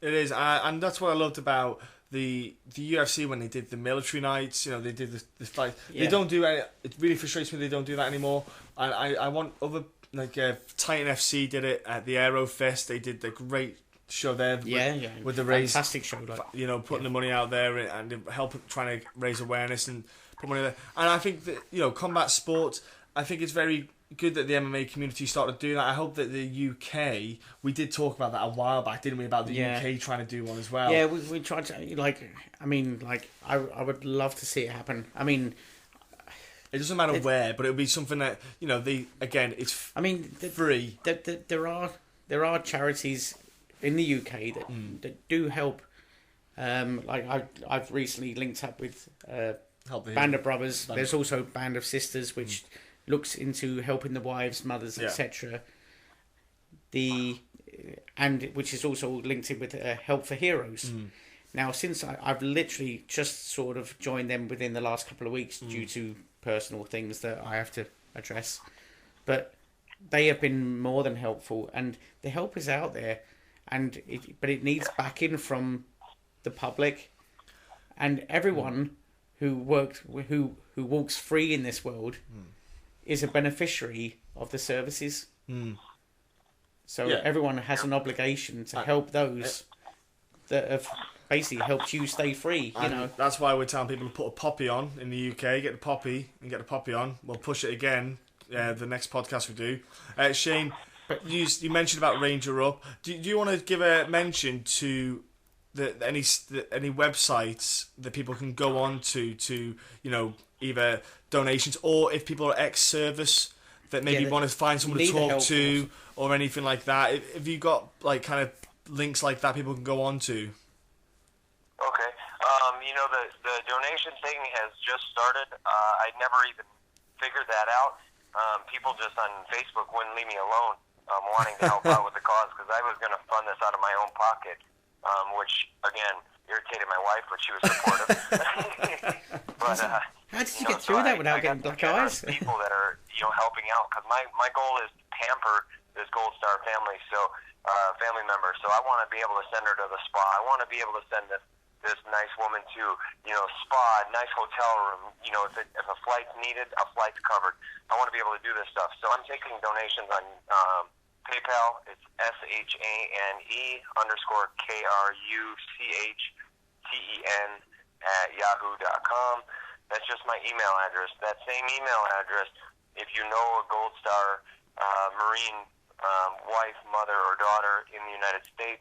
It is, and that's what I loved about the UFC when they did the military nights. They did the fight. Yeah. They don't do any. It really frustrates me they don't do that anymore. And I want other, like Titan FC did it at the Aero Fest. They did the great show there. With the raise, fantastic show. Putting the money out there and trying to raise awareness and put money there. And I think that combat sports, I think it's very good that the MMA community started doing that. I hope that the UK, we did talk about that a while back, didn't we? About the UK trying to do one as well. Yeah, we tried to I would love to see it happen. I mean, it doesn't matter where, but it would be something that it's. Free. There are charities in the UK that do help. I've recently linked up with Band of Brothers. There's also Band of Sisters, which looks into helping the wives, mothers, etc. And which is also linked in with Help for Heroes. Now, since I've literally just sort of joined them within the last couple of weeks due to personal things that I have to address, but they have been more than helpful, and the help is out there, but it needs backing from the public and everyone who walks free in this world is a beneficiary of the services. So everyone has an obligation to help those that have basically helped you stay free. That's why we're telling people to put a poppy on in the UK. Get the poppy on. We'll push it again. The next podcast we do. Shane, you mentioned about Ranger Up. Do you want to give a mention to any websites that people can go on to either donations, or if people are ex-service that maybe want to find someone to talk to or anything like that? If you got kind of links like that people can go on to? Okay. The donation thing has just started. I never even figured that out. People just on Facebook wouldn't leave me alone, wanting to help out with the cause, because I was going to fund this out of my own pocket, which, again, irritated my wife, but she was supportive. But how did you get through that without getting black eyes? People that are helping out, because my goal is to pamper this Gold Star family, family member. So I want to be able to send her to the spa. I want to be able to send this nice woman to spa, nice hotel room. If a flight's needed, a flight's covered. I want to be able to do this stuff. So I'm taking donations on PayPal. It's SHANE_KRUCHTEN @yahoo.com. That's just my email address. That same email address, if you know a Gold Star Marine wife, mother, or daughter in the United States,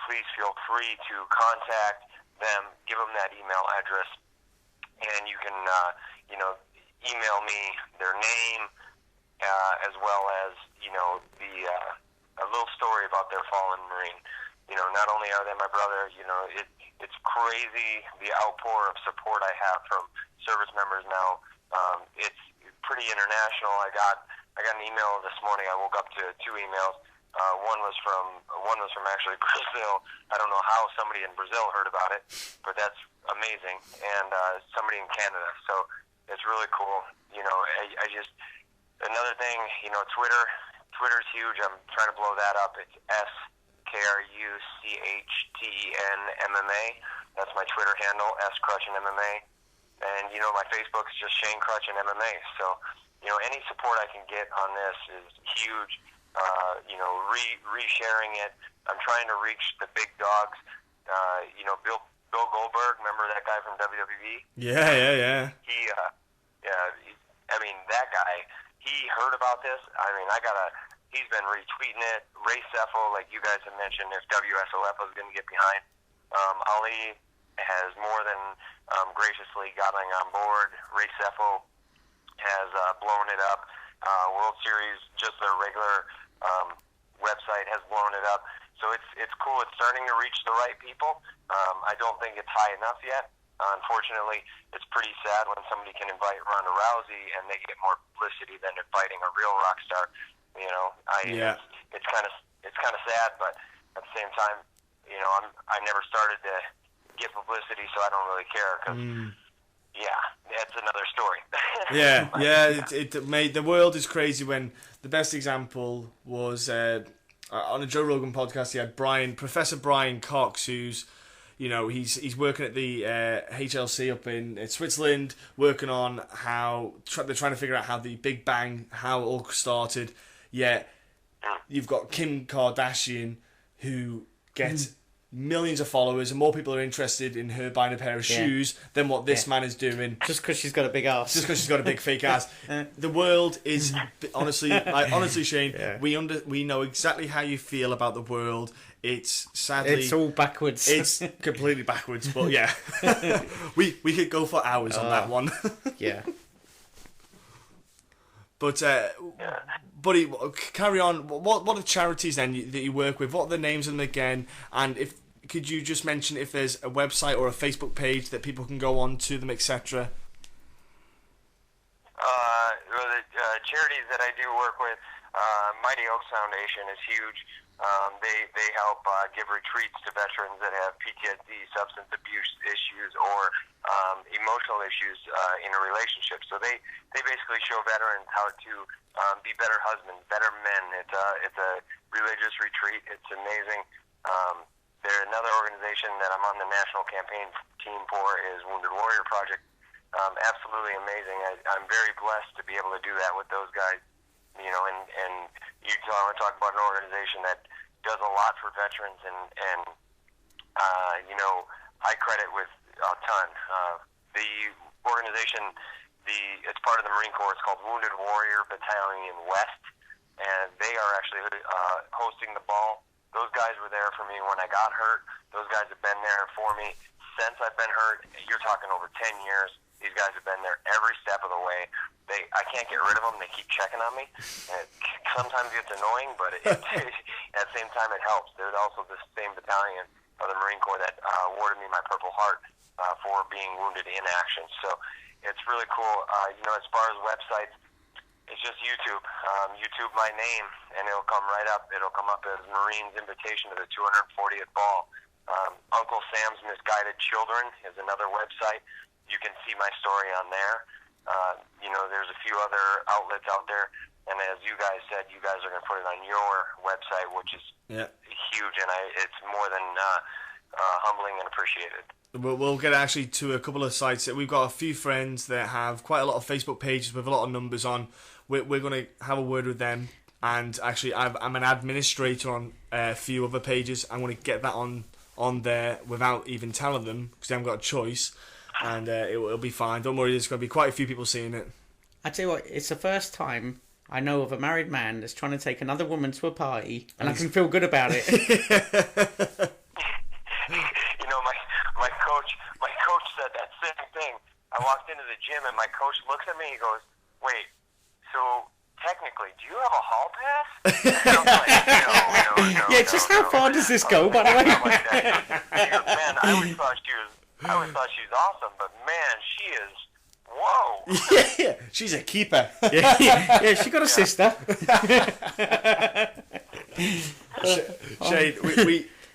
please feel free to contact them. Give them that email address, and you can email me their name as well as a little story about their fallen Marine. Not only are they my brother, it's crazy the outpour of support I have from service members now. It's pretty international. I got an email this morning. I woke up to 2 emails. One was from actually Brazil. I don't know how somebody in Brazil heard about it, but that's amazing. And somebody in Canada. So it's really cool. I just, another thing, Twitter, Twitter's huge. I'm trying to blow that up. It's SKRUCHTEN MMA. That's my Twitter handle, Kruchten MMA. And, my Facebook is just Shane Kruchten MMA. So, any support I can get on this is huge. Re-sharing it. I'm trying to reach the big dogs. Bill Goldberg, remember that guy from WWE? Yeah. That guy, he heard about this. He's been retweeting it. Ray Seffel, like you guys have mentioned, if WSOF was going to get behind. Ali has more than graciously gotten on board. Ray Seffel has blown it up. World Series, just their regular website has blown it up. So it's cool. It's starting to reach the right people. I don't think it's high enough yet. Unfortunately, it's pretty sad when somebody can invite Ronda Rousey and they get more publicity than inviting a real rock star. It's kind of sad, but at the same time, I never started to get publicity, so I don't really care because. Yeah, that's another story. The world is crazy. When the best example was on a Joe Rogan podcast, he had Professor Brian Cox, who's he's working at the HLC up in Switzerland, working on how they're trying to figure out how the Big Bang, how it all started. Yet you've got Kim Kardashian, who gets millions of followers, and more people are interested in her buying a pair of shoes than what this man is doing. Just because she's got a big ass. Just because she's got a big fake ass. The world is honestly, Shane. Yeah. We know exactly how you feel about the world. It's it's all backwards. It's completely backwards. But yeah, we could go for hours on that one. Yeah. But buddy, carry on. What are the charities then that you work with? What are the names of them again? And could you just mention if there's a website or a Facebook page that people can go on to them, etc.? The charities that I do work with, Mighty Oaks Foundation is huge. They help give retreats to veterans that have PTSD, substance abuse issues, or emotional issues in a relationship. So they basically show veterans how to be better husbands, better men. It's a religious retreat. It's amazing. They're another organization that I'm on the national campaign team for is Wounded Warrior Project. Absolutely amazing. I'm very blessed to be able to do that with those guys. And you talk about an organization that does a lot for veterans, and I credit with a ton. The organization, it's part of the Marine Corps. It's called Wounded Warrior Battalion West, and they are actually hosting the ball. Those guys were there for me when I got hurt. Those guys have been there for me since I've been hurt. You're talking over 10 years. These guys have been there every step of the way. I can't get rid of them. They keep checking on me. And it sometimes gets annoying, but at the same time it helps. There's also the same battalion of the Marine Corps that awarded me my Purple Heart for being wounded in action. So it's really cool. As far as websites, it's just YouTube. YouTube my name, and it'll come right up. It'll come up as Marine's Invitation to the 240th Ball. Uncle Sam's Misguided Children is another website. You can see my story on there. There's a few other outlets out there, and as you guys said, you guys are going to put it on your website, which is huge, and it's more than humbling and appreciated. We'll get actually to a couple of sites. We've got a few friends that have quite a lot of Facebook pages with a lot of numbers on. We're going to have a word with them, and actually I'm an administrator on a few other pages. I'm going to get that on there without even telling them, because they haven't got a choice. And it'll be fine. Don't worry, there's going to be quite a few people seeing it. I tell you what, it's the first time I know of a married man that's trying to take another woman to a party, and I can feel good about it. My coach said that same thing. I walked into the gym, and my coach looks at me, he goes, "Wait, so technically, do you have a hall pass?" And I'm like, no. Yeah, just how far does this go, by the way? Man, I always thought she's awesome, but man, she is. Whoa! Yeah, she's a keeper. Yeah, she got a sister. Shane,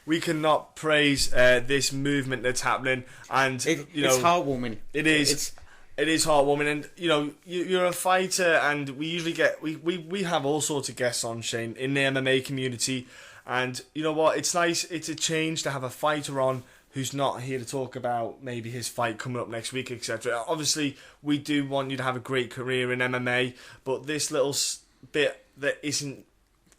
we cannot praise this movement that's happening, and it's heartwarming. It is. It is heartwarming, and you know you're a fighter, and we usually get we have all sorts of guests on, Shane, in the MMA community, and you know what? It's nice. It's a change to have a fighter on who's not here to talk about maybe his fight coming up next week, etc. Obviously, we do want you to have a great career in MMA, but this little bit that isn't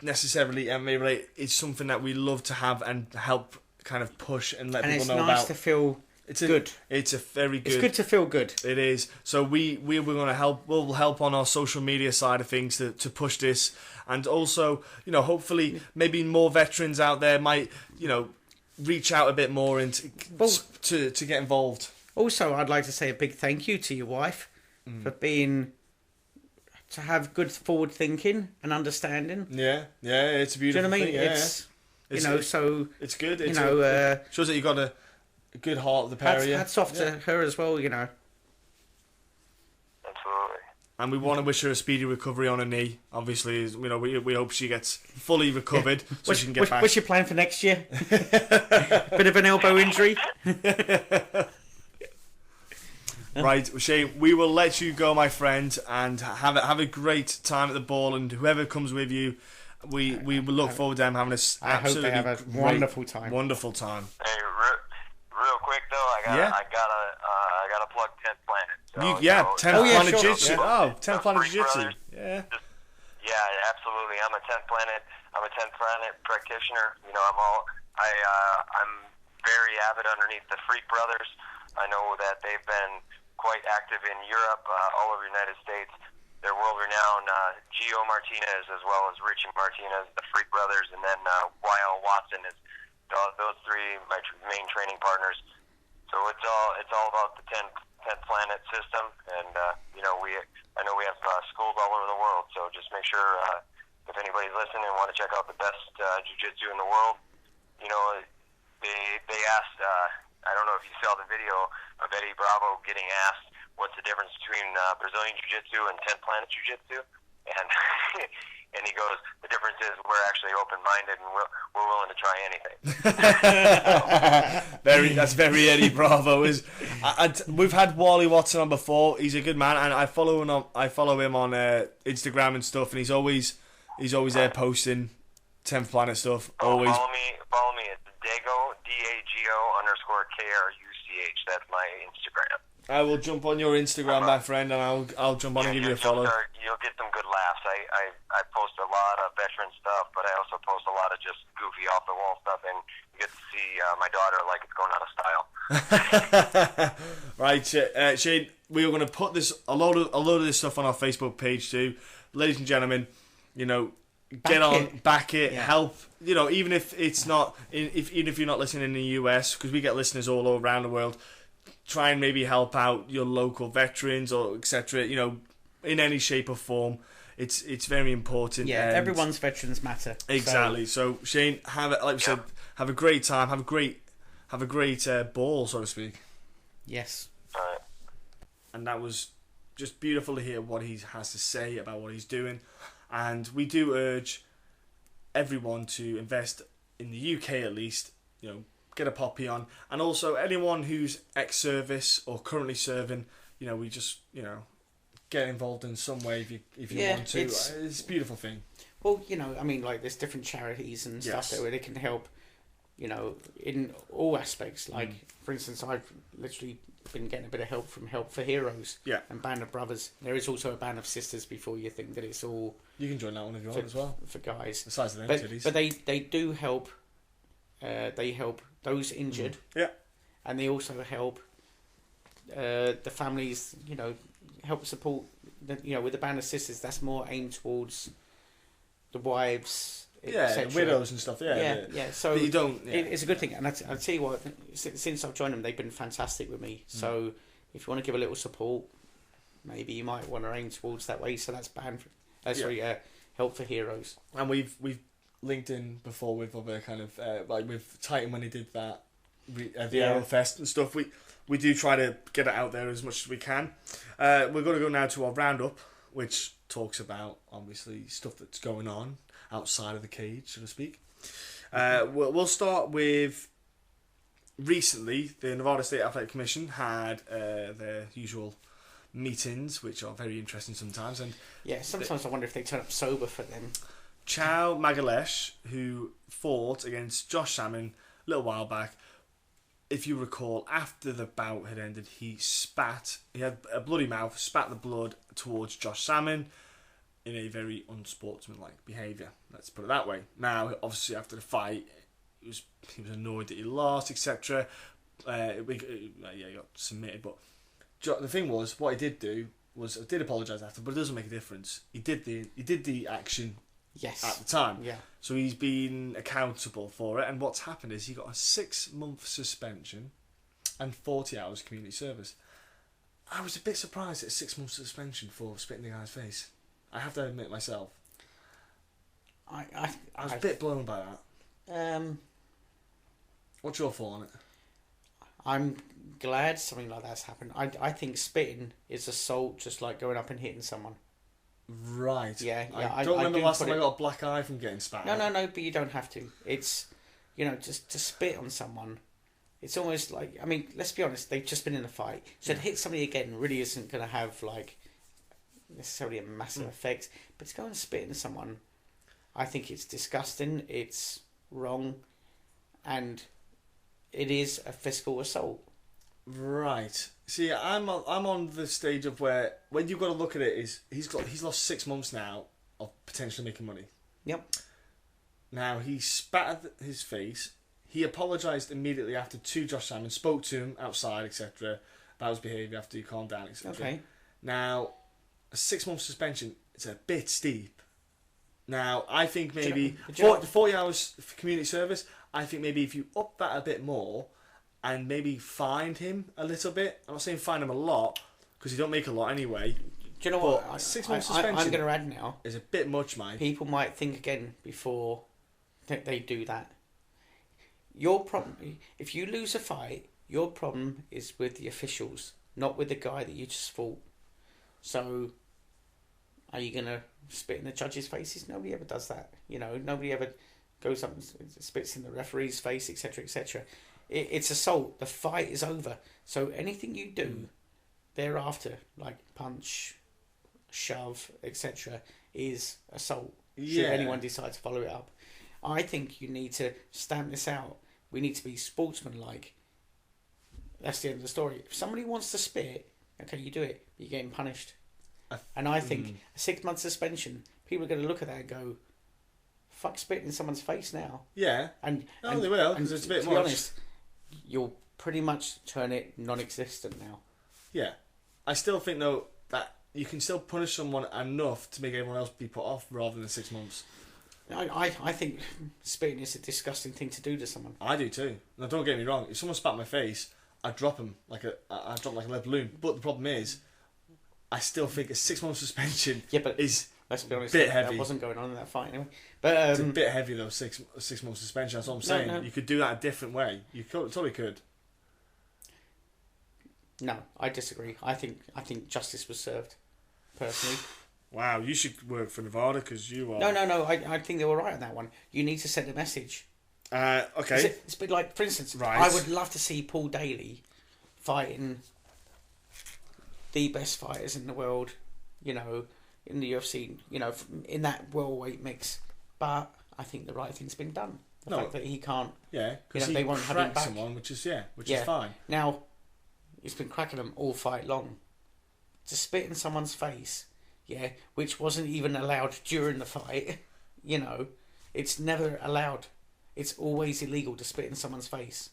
necessarily MMA related is something that we love to have and help kind of push and let people know about. And it's nice to feel good. It's a very good. It's good to feel good. It is. So we're going to help. We'll help on our social media side of things to push this, and also, you know, hopefully maybe more veterans out there might, you know, reach out a bit more and to get involved. Also, I'd like to say a big thank you to your wife for to have good forward thinking and understanding. Yeah, it's a beautiful Do you know what I mean? thing. Yeah, it's It's, you know, so it's good. you It's know, shows that you've got a good heart of the pair of you. hats off to her as well. You know. Absolutely. And we want to wish her a speedy recovery on her knee. Obviously, you know, we hope she gets fully recovered so she can get back. What's your plan for next year? Bit of an elbow injury. Right, Shane, we will let you go, my friend, and have a great time at the ball. And whoever comes with you, we will look forward to them having I hope they have a wonderful time. Wonderful time. Hey, real quick though, I gotta plug 10th Planet. So, 10th Planet sure. Jiu-Jitsu. Yeah. Oh, 10th Planet Freak Jiu-Jitsu. Brothers. Yeah. Yeah, absolutely. I'm a 10th Planet practitioner. You know, I'm very avid underneath the Freak Brothers. I know that they've been quite active in Europe, all over the United States. They're world-renowned Gio Martinez as well as Richie Martinez, the Freak Brothers, and then Y.L. Watson is those three my main training partners. So it's all about the 10th Planet system, and you know I know we have schools all over the world. So just make sure if anybody's listening and want to check out the best jiu-jitsu in the world, you know they asked. I don't know if you saw the video of Eddie Bravo getting asked what's the difference between Brazilian Jiu-Jitsu and 10th Planet Jiu-Jitsu, and and he goes, the difference is we're actually open-minded and we're willing to try anything. That's very Eddie Bravo. We've had Wally Watson on before. He's a good man, and I follow him on Instagram and stuff, and he's always there posting 10th Planet stuff. Always. Follow me. It's Dago _KRUCH. That's my Instagram. I will jump on your Instagram, my friend, and I'll jump on and give you a follow. You'll get some good laughs. I post a lot of veteran stuff, but I also post a lot of just goofy off the wall stuff, and you get to see my daughter like it's going out of style. Right, Shane, we are going to put a load of this stuff on our Facebook page too, ladies and gentlemen. You know, back it, help. You know, even if it's not, even if you're not listening in the US, because we get listeners all around the world. Try and maybe help out your local veterans or etc. You know, in any shape or form. It's very important. Yeah, everyone's veterans matter. Exactly. So Shane, said, have a great time. Have a great ball, so to speak. Yes. And that was just beautiful to hear what he has to say about what he's doing. And we do urge everyone to invest in the UK at least. You know. Get a poppy on, and also anyone who's ex-service or currently serving, you know, we just, you know, get involved in some way if you want to. It's a beautiful thing. Well, you know, I mean, like there's different charities and stuff that really can help, you know, in all aspects. Like, for instance, I've literally been getting a bit of help from Help for Heroes and Band of Brothers. There is also a Band of Sisters before you think that it's all... You can join that one if you want as well. For guys. The size of them titties. But they do help... they help those injured. Yeah. And they also help the families, you know, help support, you know, with the Band of Sisters, that's more aimed towards the wives, widows and stuff. Yeah. So you don't. Yeah. It's a good thing, and I'll tell you what. Since I've joined them, they've been fantastic with me. So if you want to give a little support, maybe you might want to aim towards that way. So that's Help for Heroes. And we've linked in before with other kind of like with Titan when he did that the Aerofest and stuff. We do try to get it out there as much as we can. We're going to go now to our roundup, which talks about obviously stuff that's going on outside of the cage, so to speak. We'll start with recently the Nevada State Athletic Commission had their usual meetings, which are very interesting sometimes. And yeah, sometimes I wonder if they turn up sober for them. Chow Magalesh, who fought against Josh Salmon a little while back, if you recall, after the bout had ended, he had a bloody mouth, spat the blood towards Josh Salmon in a very unsportsmanlike behaviour. Let's put it that way. Now, obviously, after the fight, he was annoyed that he lost, etc. He got submitted, but the thing was, what he did do was, I did apologise after, but it doesn't make a difference. He did the action. Yes. At the time. Yeah. So he's been accountable for it, and what's happened is he got a 6-month suspension and 40 hours community service. I was a bit surprised at a 6-month suspension for spitting the guy's face. I have to admit myself. I was a bit blown by that. What's your thought on it? I'm glad something like that's happened. I think spitting is assault, just like going up and hitting someone. Right. Yeah. I don't remember last time I got a black eye from getting spat. No, but you don't have to. It's, just to spit on someone. It's almost like, let's be honest, they've just been in a fight. So to hit somebody again really isn't going to have, necessarily a massive effect. But to go and spit into someone, I think it's disgusting, it's wrong, and it is a physical assault. Right. See, I'm on the stage of where, when you've got to look at it, is he's lost 6 months now of potentially making money. Yep. Now, he spat at his face. He apologised immediately after to Josh Salmon, spoke to him outside, etc., about his behaviour after he calmed down, etc. Okay. Now, a 6-month suspension, it's a bit steep. Now, I think maybe 40 hours for community service, I think maybe if you up that a bit more and maybe fined him a little bit. I'm not saying fine him a lot, because he don't make a lot anyway. Do you know what? 6 months suspension I'm going to add now. Is a bit much, mate. People might think again before they do that. Your problem, if you lose a fight, your problem is with the officials, not with the guy that you just fought. So, are you going to spit in the judges' faces? Nobody ever does that. Nobody ever goes up and spits in the referee's face, etc., etc. It's assault. The fight is over. So anything you do thereafter, like punch, shove, etc., is assault. Should anyone decide to follow it up. I think you need to stamp this out. We need to be sportsmanlike. That's the end of the story. If somebody wants to spit, okay, you do it. You're getting punished. And I think a 6-month suspension, people are going to look at that and go, fuck spitting in someone's face now. Yeah. And they will, because it's a bit much. To be honest, you'll pretty much turn it non-existent now. Yeah. I still think, though, that you can still punish someone enough to make everyone else be put off rather than 6 months. I think spitting is a disgusting thing to do to someone. I do too. Now, don't get me wrong. If someone spat in my face, I'd drop him like a lead balloon. But the problem is, I still think a 6-month suspension is let's be honest, a bit heavy. That wasn't going on in that fight anyway. But it's a bit heavy though. 6-month suspension. That's what I'm saying. No. You could do that a different way. You totally could. No, I disagree. I think justice was served. Personally. Wow, you should work for Nevada because you are. No. I think they were right on that one. You need to send a message. Okay. It's a bit like, for instance, right. I would love to see Paul Daly fighting the best fighters in the world, in the UFC, in that welterweight mix. But I think the right thing's been done. The fact that he can't. Yeah, because they won't have him back. Someone, which is fine. Now, he's been cracking them all fight long. To spit in someone's face, which wasn't even allowed during the fight, it's never allowed. It's always illegal to spit in someone's face.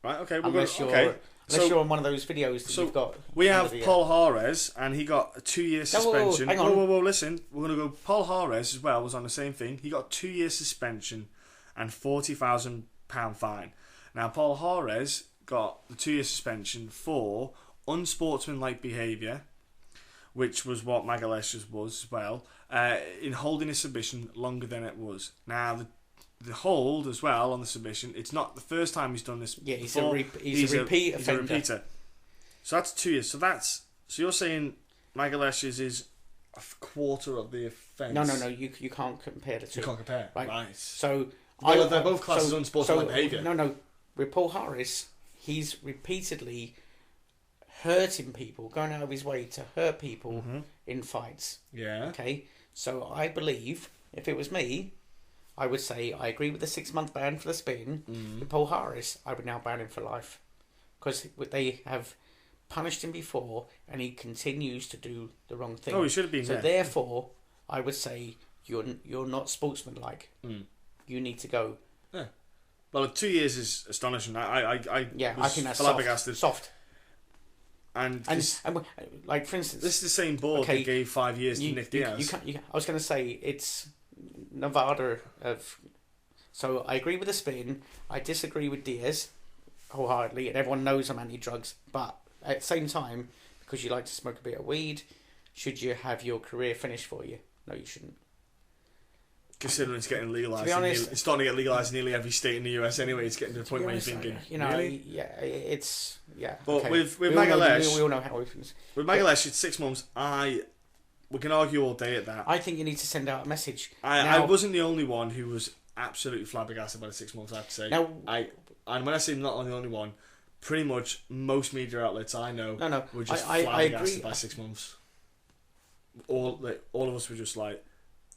Right, okay. Unless you're on one of those videos that you've got. We have Paul Juarez, and he got a 2-year suspension. Hang on. Whoa, listen. We're going to go. Paul Juarez as well was on the same thing. He got a 2-year suspension and £40,000 fine. Now, Paul Juarez got the 2-year suspension for unsportsmanlike behaviour, which was what Magalesh's was as well, in holding a submission longer than it was. Now, the hold as well on the submission, it's not the first time he's done this. Yeah, he's a repeat offender. He's a repeater. So that's 2 years. So you're saying Magalesh's is a quarter of the offence? No. You can't compare the two. You can't compare. Right. So they're both classes of unsportsmanlike behaviour. No. With Paul Harris, he's repeatedly hurting people, going out of his way to hurt people in fights. Yeah. Okay, so I believe if it was me, I would say I agree with the 6-month ban for the spin. With Paul Harris, I would now ban him for life because they have punished him before, and he continues to do the wrong thing. Oh, he should have been. So there. therefore, I would say you're not sportsmanlike. You need to go. Yeah. Well, 2 years is astonishing. I think that's flabbergasted. soft. And like for instance, this is the same board that gave 5 years to Nick Diaz. I was going to say it's Nevada of. So I agree with the spin. I disagree with Diaz wholeheartedly, and everyone knows I'm anti-drugs. But at the same time, because you like to smoke a bit of weed, should you have your career finished for you? No, you shouldn't. Considering it's getting legalised, to be honest, it's starting to get legalised in nearly every state in the US anyway. It's getting to the point where you're thinking, really? It's But okay. with Magalesh, we all know how it happens. With Magalesh, it's 6 months. We can argue all day at that. I think you need to send out a message. I wasn't the only one who was absolutely flabbergasted by the 6 months. I have to say. Now, and when I say not the only one, pretty much most media outlets I know were just flabbergasted by 6 months. All of us were just like,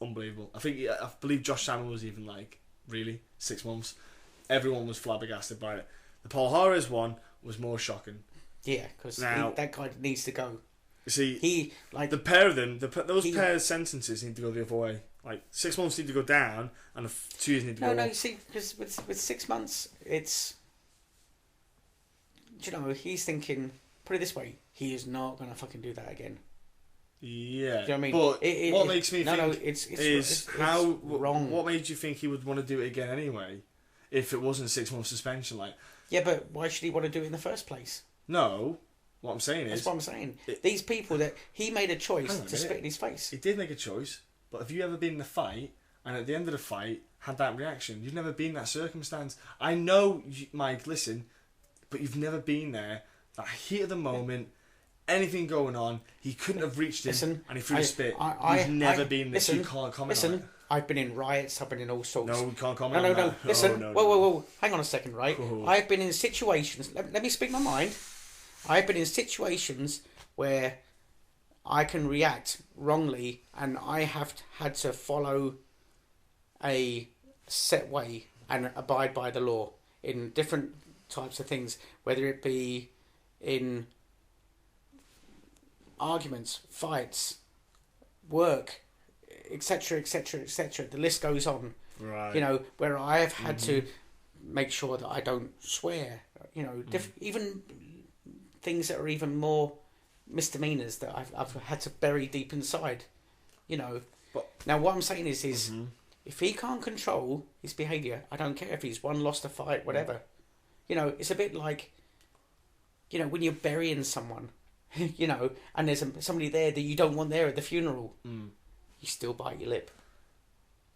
unbelievable. I believe Josh Salmon was even like, really? 6 months? Everyone was flabbergasted by it. The Paul Harris one was more shocking. Yeah, because that guy needs to go. You see, the pair of them, those pair of sentences need to go the other way. Like 6 months need to go down, and 2 years need to go up. No, you see, because with 6 months, it's, he's thinking. Put it this way, he is not going to fucking do that again. Yeah, do you know what I mean? But what makes me think it's wrong. What made you think he would want to do it again anyway? If it wasn't 6 month suspension, like. Yeah, but why should he want to do it in the first place? No, what I'm saying is. That's what I'm saying. These people that he made a choice to spit in his face. He did make a choice, but have you ever been in a fight and at the end of the fight had that reaction? You've never been in that circumstance. I know, Mike. Listen, but you've never been there. That heat of the moment. Anything going on, he couldn't have reached him, and he threw a spit. You've never been there, so you can't comment on it. I've been in riots, I've been in all sorts. No, we can't comment on that. No, listen, no. Whoa, hang on a second, right? I've been in situations, let me speak my mind. I've been in situations where I can react wrongly, and I have had to follow a set way and abide by the law in different types of things, whether it be in arguments, fights, work, etc., etc., etc. The list goes on. Right. Where I have had to make sure that I don't swear. Even things that are even more misdemeanors that I've had to bury deep inside. But now what I'm saying is if he can't control his behaviour, I don't care if he's won, lost a fight, whatever. It's a bit like, when you're burying someone. And there's somebody there that you don't want there at the funeral, you still bite your lip.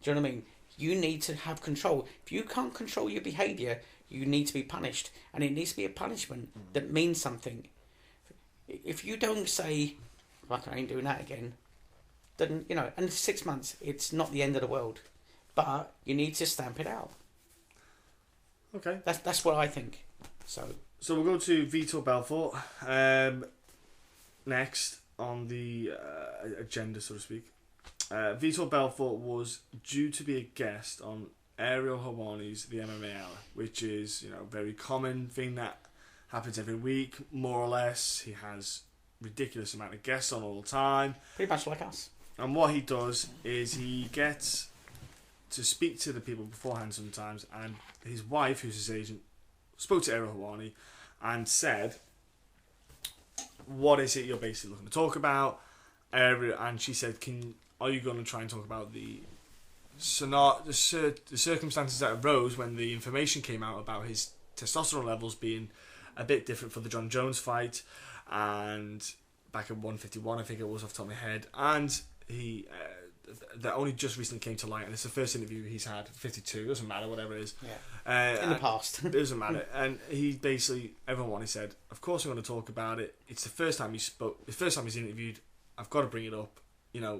Do you know what I mean? You need to have control. If you can't control your behaviour, you need to be punished. And it needs to be a punishment that means something. If you don't say, fuck, I ain't doing that again, then, and 6 months, it's not the end of the world. But you need to stamp it out. Okay. That's what I think. So we'll go to Vitor Belfort. Next on the agenda, so to speak. Vitor Belfort was due to be a guest on Ariel Helwani's The MMA Hour, which is a very common thing that happens every week, more or less. He has ridiculous amount of guests on all the time. Pretty much like us. And what he does is he gets to speak to the people beforehand sometimes, and his wife, who's his agent, spoke to Ariel Helwani and said, what is it you're basically looking to talk about? And she said, are you going to try and talk about the circumstances that arose when the information came out about his testosterone levels being a bit different for the John Jones fight, and back at 151, I think it was off the top of my head, and he that only just recently came to light, and it's the first interview he's had. 52, doesn't matter, whatever it is. Yeah. In the past, it doesn't matter. And he basically, everyone, he said, of course I'm going to talk about it. It's the first time he spoke. The first time he's interviewed. I've got to bring it up. I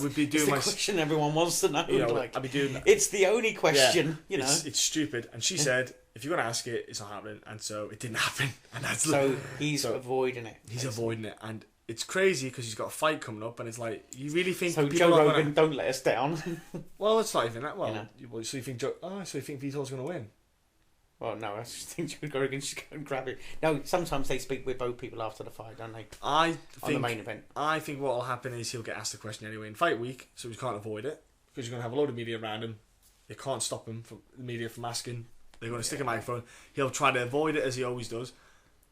would be doing it's the question everyone wants to know. I'd be doing. It's the only question. It's stupid. And she said, if you're going to ask it, it's not happening. And so it didn't happen. And that's So he's avoiding it. He's avoiding it. And it's crazy because he's got a fight coming up, and it's like, you really think so people Joe are Rogan, gonna... don't let us down. Well, it's not even that. Well, You know. so you think so you think Vitor's going to win? Well, no, I just think Joe Rogan should go and grab it. No, sometimes they speak with both people after the fight, don't they? I think on the main event. I think what will happen is he'll get asked the question anyway in fight week, so he can't avoid it because you're going to have a load of media around him. You can't stop him from the media from asking. They're going to stick a microphone. He'll try to avoid it as he always does,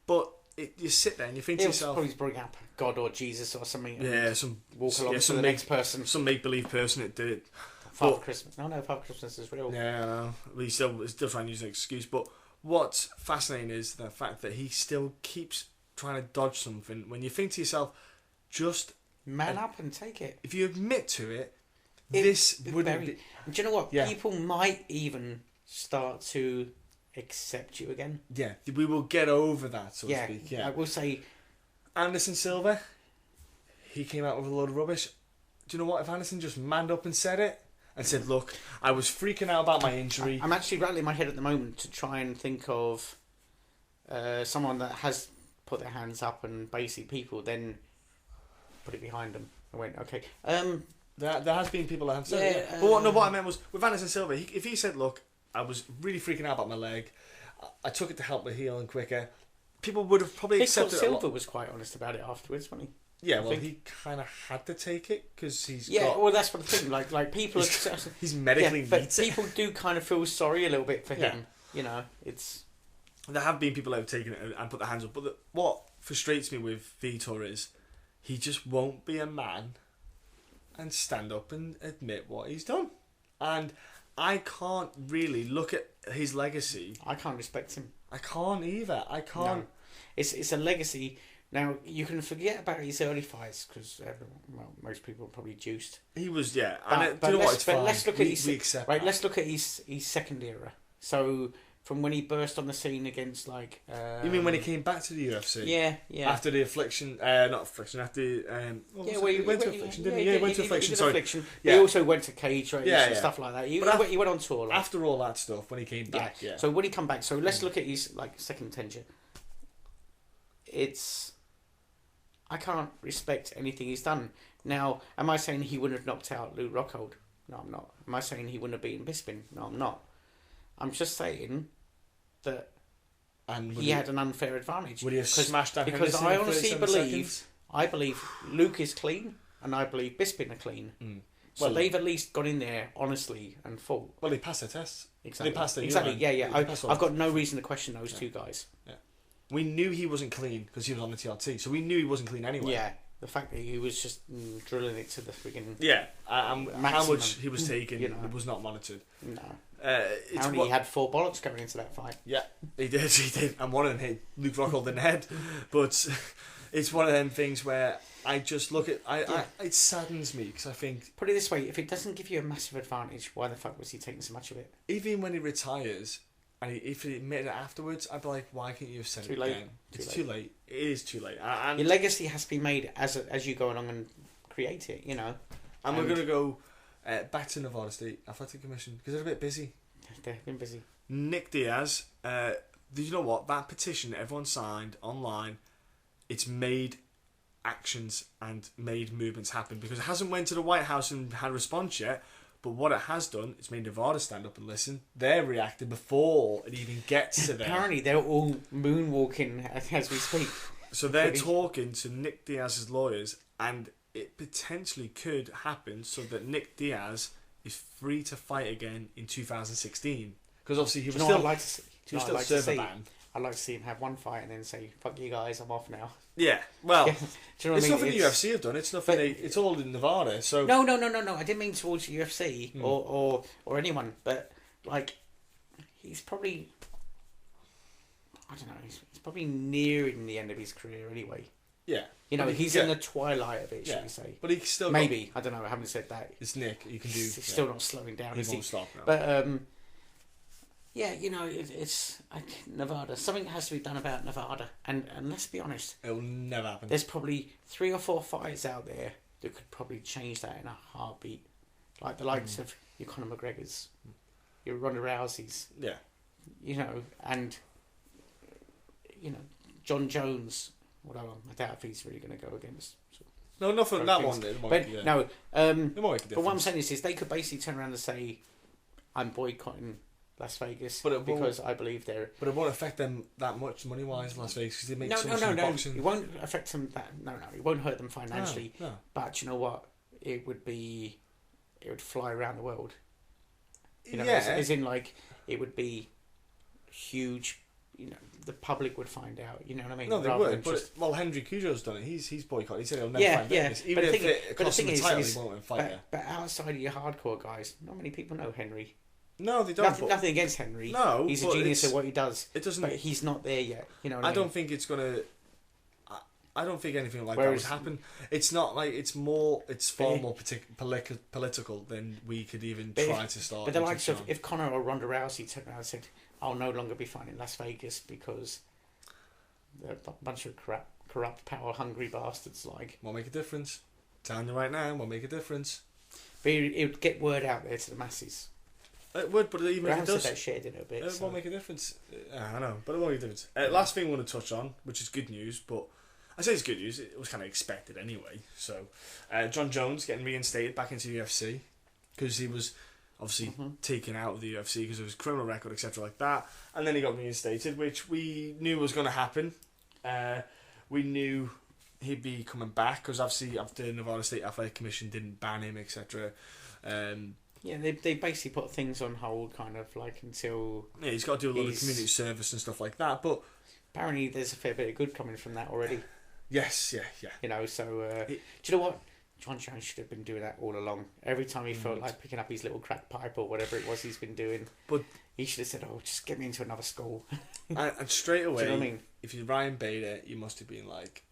but you sit there and you think to yourself, probably bring up God or Jesus or something. Yeah, some walk along to the next person. Some make believe person that did it. Father Christmas. No, Father Christmas is real. Yeah, I know. He's still trying to use an excuse, but what's fascinating is the fact that he still keeps trying to dodge something. When you think to yourself, just man up and take it. If you admit to it, this wouldn't be. Do you know what? Yeah. People might even start to accept you again. Yeah, we will get over that, so to speak. Yeah, I will say, Anderson Silva, he came out with a load of rubbish. Do you know what? If Anderson just manned up and said it and said, "Look, I was freaking out about my injury." I'm actually rattling my head at the moment to try and think of someone that has put their hands up and basically people then put it behind them. I went, okay. There has been people that have said it. But what I meant was, with Anderson Silva, if he said, "Look, I was really freaking out about my leg. I took it to help me healing quicker," people would have probably accepted it. Silva was quite honest about it afterwards, wasn't he? Yeah, well, he kind of had to take it because he's well, that's what the thing. Like people, he's medically but people do kind of feel sorry a little bit for him. You know, it's there have been people that have taken it and put their hands up. But what frustrates me with Vitor is he just won't be a man and stand up and admit what he's done. And I can't really look at his legacy. I can't respect him. I can't either. I can't. No. It's a legacy. Now, you can forget about his early fights because most people are probably juiced. He was, yeah. But do you know what? It's fine. Let's look at his, we accept right, that. let's look at his second era. So, from when he burst on the scene against, like... you mean when he came back to the UFC? Yeah. After the affliction, not affliction, after... he went to affliction, didn't he? Yeah, he went to affliction, sorry. Yeah. He also went to cage race and stuff like that. He went on tour. Like. After all that stuff, when he came back, yeah. So when he come back, so let's look at his second tenure. I can't respect anything he's done. Now, am I saying he wouldn't have knocked out Luke Rockhold? No, I'm not. Am I saying he wouldn't have beaten Bisping? No, I'm not. I'm just saying that he had an unfair advantage. Would he have smashed that? Because I honestly believe Luke is clean, and I believe Bisping are clean. So they've at least gone in there honestly and full. Well, they passed their tests. Exactly. They passed Yeah. I've got no reason to question those two guys. Yeah. We knew he wasn't clean because he was on the TRT, so we knew he wasn't clean anyway. Yeah, the fact that he was just drilling it to the friggin' how much he was taking it was not monitored. No. Apparently he had 4 bullets going into that fight. Yeah, he did, and one of them hit Luke Rockhold in the head. But it's one of them things where I just look at it saddens me because I think, put it this way, if it doesn't give you a massive advantage, why the fuck was he taking so much of it? Even when he retires. And if he admitted it afterwards, I'd be like, why can't you have said it again? It's too late. It is too late. And your legacy has to be made as you go along and create it, you know. And we're going to go back to Nevada State Athletic Commission because they're a bit busy. They've been busy. Nick Diaz, did you know what? That petition that everyone signed online, it's made actions and made movements happen because it hasn't went to the White House and had a response yet. But what it has done, it's made Nevada stand up and listen. They're reacting before it even gets to them. Apparently, they're all moonwalking as we speak. So they're talking to Nick Diaz's lawyers, and it potentially could happen so that Nick Diaz is free to fight again in 2016. Because obviously he was still serve a ban. I'd like to see him have one fight and then say, "Fuck you guys, I'm off now." Yeah, well, do you know it's nothing the UFC have done. It's nothing. It's all in Nevada. So no. I didn't mean towards UFC or anyone, but like he's probably, I don't know. He's probably nearing the end of his career anyway. Yeah, you know, he's in the twilight of it, shall we say? But he still maybe I don't know. I haven't said that. It's Nick. He can do. He's still not slowing down. He won't stop now. But yeah, you know, it's Nevada. Something has to be done about Nevada, and let's be honest, it'll never happen. There's probably 3 or 4 fighters out there that could probably change that in a heartbeat, like the likes of your Conor McGregor's, your Ronda Rousey's. Yeah, and John Jones. Although I doubt if he's really going to go against. No, nothing. That one did. But what I'm saying is they could basically turn around and say, "I'm boycotting Las Vegas because I believe they're." But it won't affect them that much money wise, Las Vegas, because they make no. It won't affect them that. No, it won't hurt them financially. No. But you know what? It would fly around the world. As in like it would be huge. The public would find out. You know what I mean? No, they would. But Henry Cujo's done it. He's boycotted. He said he'll never find Vegas. But Even if it costs him the title, he won't fight it. But outside of your hardcore guys, not many people know Henry. No, they don't. Nothing against Henry. No, he's a genius at what he does. It doesn't. But he's not there yet. You know what I mean? don't think it's gonna. I don't think anything like that would happen. It's not like it's far more political than we could even try to start. But the likes of if Conor or Ronda Rousey turned around and said, "I'll no longer be fighting in Las Vegas because they're a bunch of corrupt, power-hungry bastards," won't make a difference. Telling you right now, won't make a difference. But it would get word out there to the masses. It would, but even if it does, that shared in a bit. It won't make a difference. I know, but it won't make a difference. Last thing I want to touch on, which is good news, but I say it's good news. It was kind of expected anyway. So, John Jones getting reinstated back into the UFC because he was obviously taken out of the UFC because of his criminal record, etc., like that. And then he got reinstated, which we knew was going to happen. We knew he'd be coming back because obviously after Nevada State Athletic Commission didn't ban him, etc. They basically put things on hold, kind of until. Yeah, he's got to do a lot of community service and stuff like that. But apparently, there's a fair bit of good coming from that already. Yes, yeah. Do you know what? John Jones should have been doing that all along. Every time he felt like picking up his little crack pipe or whatever it was he's been doing, but he should have said, "Oh, just get me into another school." and straight away, do you know what I mean? If you're Ryan Bader, you must have been like,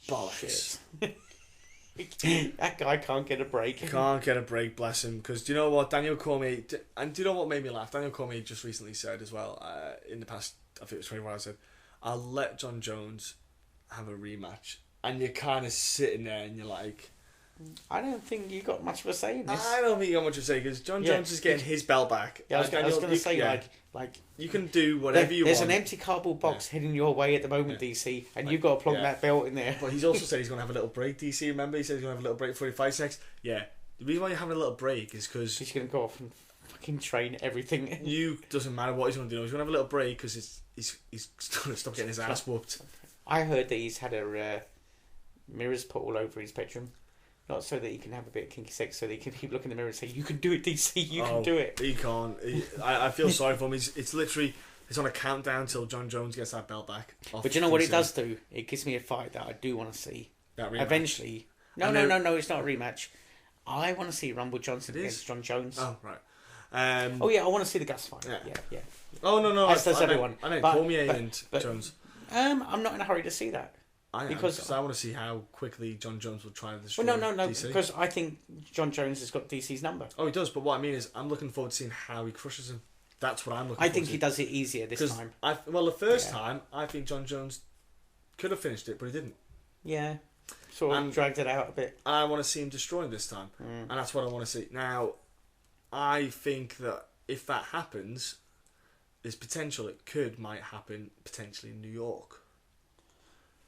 bollocks. That guy can't get a break. Can't get a break, bless him. Because do you know what Daniel Cormier? And do you know what made me laugh? Daniel Cormier just recently said as well. In the past, I think it was 24 hours. Said, "I'll let John Jones have a rematch," and you're kind of sitting there and you're like, I don't think you got much of a say in this. I don't think you got much to say because John Jones is getting his belt back. Yeah, I was going to say, like you can do whatever you want. There's an empty cardboard box heading your way at the moment, DC, and you've got to plug that belt in there. But he's also said he's going to have a little break, DC. Remember, he said he's going to have a little break before he fights next. Yeah, the reason why you're having a little break is because he's going to go off and fucking train everything. Doesn't matter what he's going to do. He's going to have a little break because he's going to stop getting his ass whooped. I heard that he's had a mirrors put all over his bedroom. Not so that he can have a bit of kinky sex, so that he can keep looking in the mirror and say, "You can do it, DC. You can do it." He can't. I feel sorry for him. It's literally on a countdown till John Jones gets that belt back. But you know what it does do? It gives me a fight that I do want to see. That rematch. Eventually. No. It's not a rematch. I want to see Rumble Johnson against John Jones. Oh right. I want to see the Gus fight. Yeah. Oh no. As does everyone. I know Cormier and Jones. I'm not in a hurry to see that. Because I want to see how quickly John Jones will try to destroy DC. Because I think John Jones has got DC's number. Oh, he does, but what I mean is I'm looking forward to seeing how he crushes him. That's what I'm looking I forward to. think he does it easier this time. The first time, I think John Jones could have finished it, but he didn't. Yeah. Sort of dragged it out a bit. I want to see him destroy him this time. And that's what I want to see. Now, I think that if that happens, there's potential might happen potentially in New York.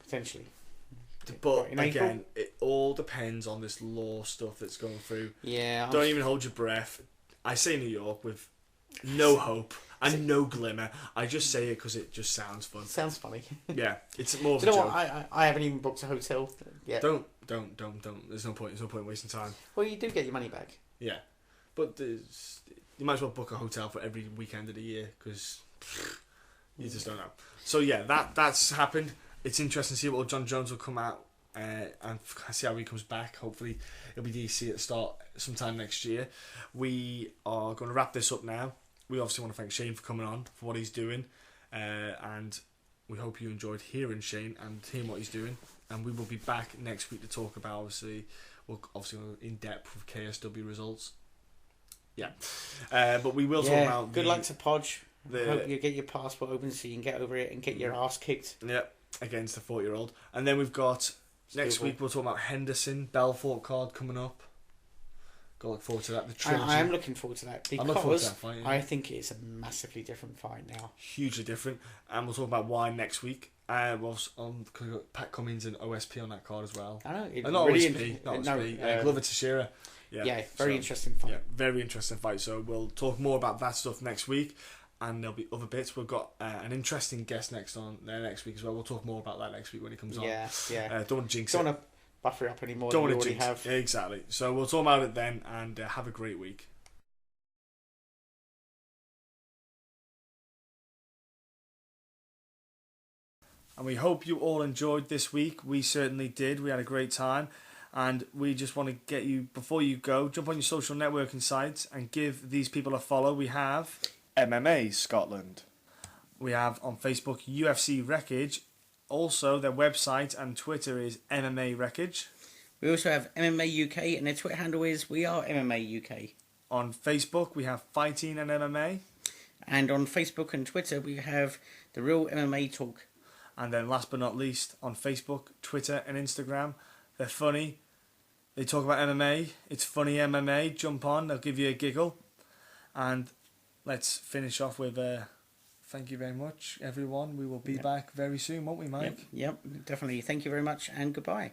Potentially. But again, it all depends on this law stuff that's going through. Yeah. Don't even hold your breath. I say New York with no hope and no glimmer. I just say it because it just sounds fun. Sounds funny. Yeah, it's more of a joke. What? I haven't even booked a hotel yet. Don't. There's no point. There's no point in wasting time. Well, you do get your money back. Yeah, but you might as well book a hotel for every weekend of the year because you just don't know. So yeah, that's happened. It's interesting to see what John Jones will come out and see how he comes back. Hopefully, it'll be DC at the start sometime next year. We are going to wrap this up now. We obviously want to thank Shane for coming on, for what he's doing, and we hope you enjoyed hearing Shane and hearing what he's doing. And we will be back next week to talk about obviously in depth with KSW results. Yeah, but we will talk about. Good luck to Podge. Hope you get your passport open so you can get over it and get your ass kicked. Yep. Against the 40-year-old. And then we've got next week we'll talk about Henderson Belfort card coming up. Got to look forward to that. The trilogy. I am looking forward to that I'm looking forward to because that fight, yeah. I think it's a massively different fight now. Hugely different, and we'll talk about why next week. Pat Cummins and OSP on that card as well. I know. Not really OSP, not OSP. Glover Teixeira. Yeah, very interesting fight. Yeah, very interesting fight. So we'll talk more about that stuff next week, and there'll be other bits. We've got an interesting guest next week as well. We'll talk more about that next week when he comes on. Yeah. Don't want to jinx Don't it. want to buffer it up anymore Don't than we want to already jinx have. it. Exactly. So we'll talk about it then, and have a great week. And we hope you all enjoyed this week. We certainly did. We had a great time. And we just want to get you, before you go, jump on your social networking sites and give these people a follow. We have MMA Scotland. We have on Facebook UFC Wreckage. Also, their website and Twitter is MMA Wreckage. We also have MMA UK, and their Twitter handle is We Are MMA UK. On Facebook, we have Fighting and MMA. And on Facebook and Twitter, we have The Real MMA Talk. And then last but not least, on Facebook, Twitter and Instagram, they're funny. They talk about MMA. It's funny MMA. Jump on. They'll give you a giggle. And let's finish off with thank you very much, everyone. We will be back very soon, won't we, Mike? Yep, definitely. Thank you very much, and goodbye.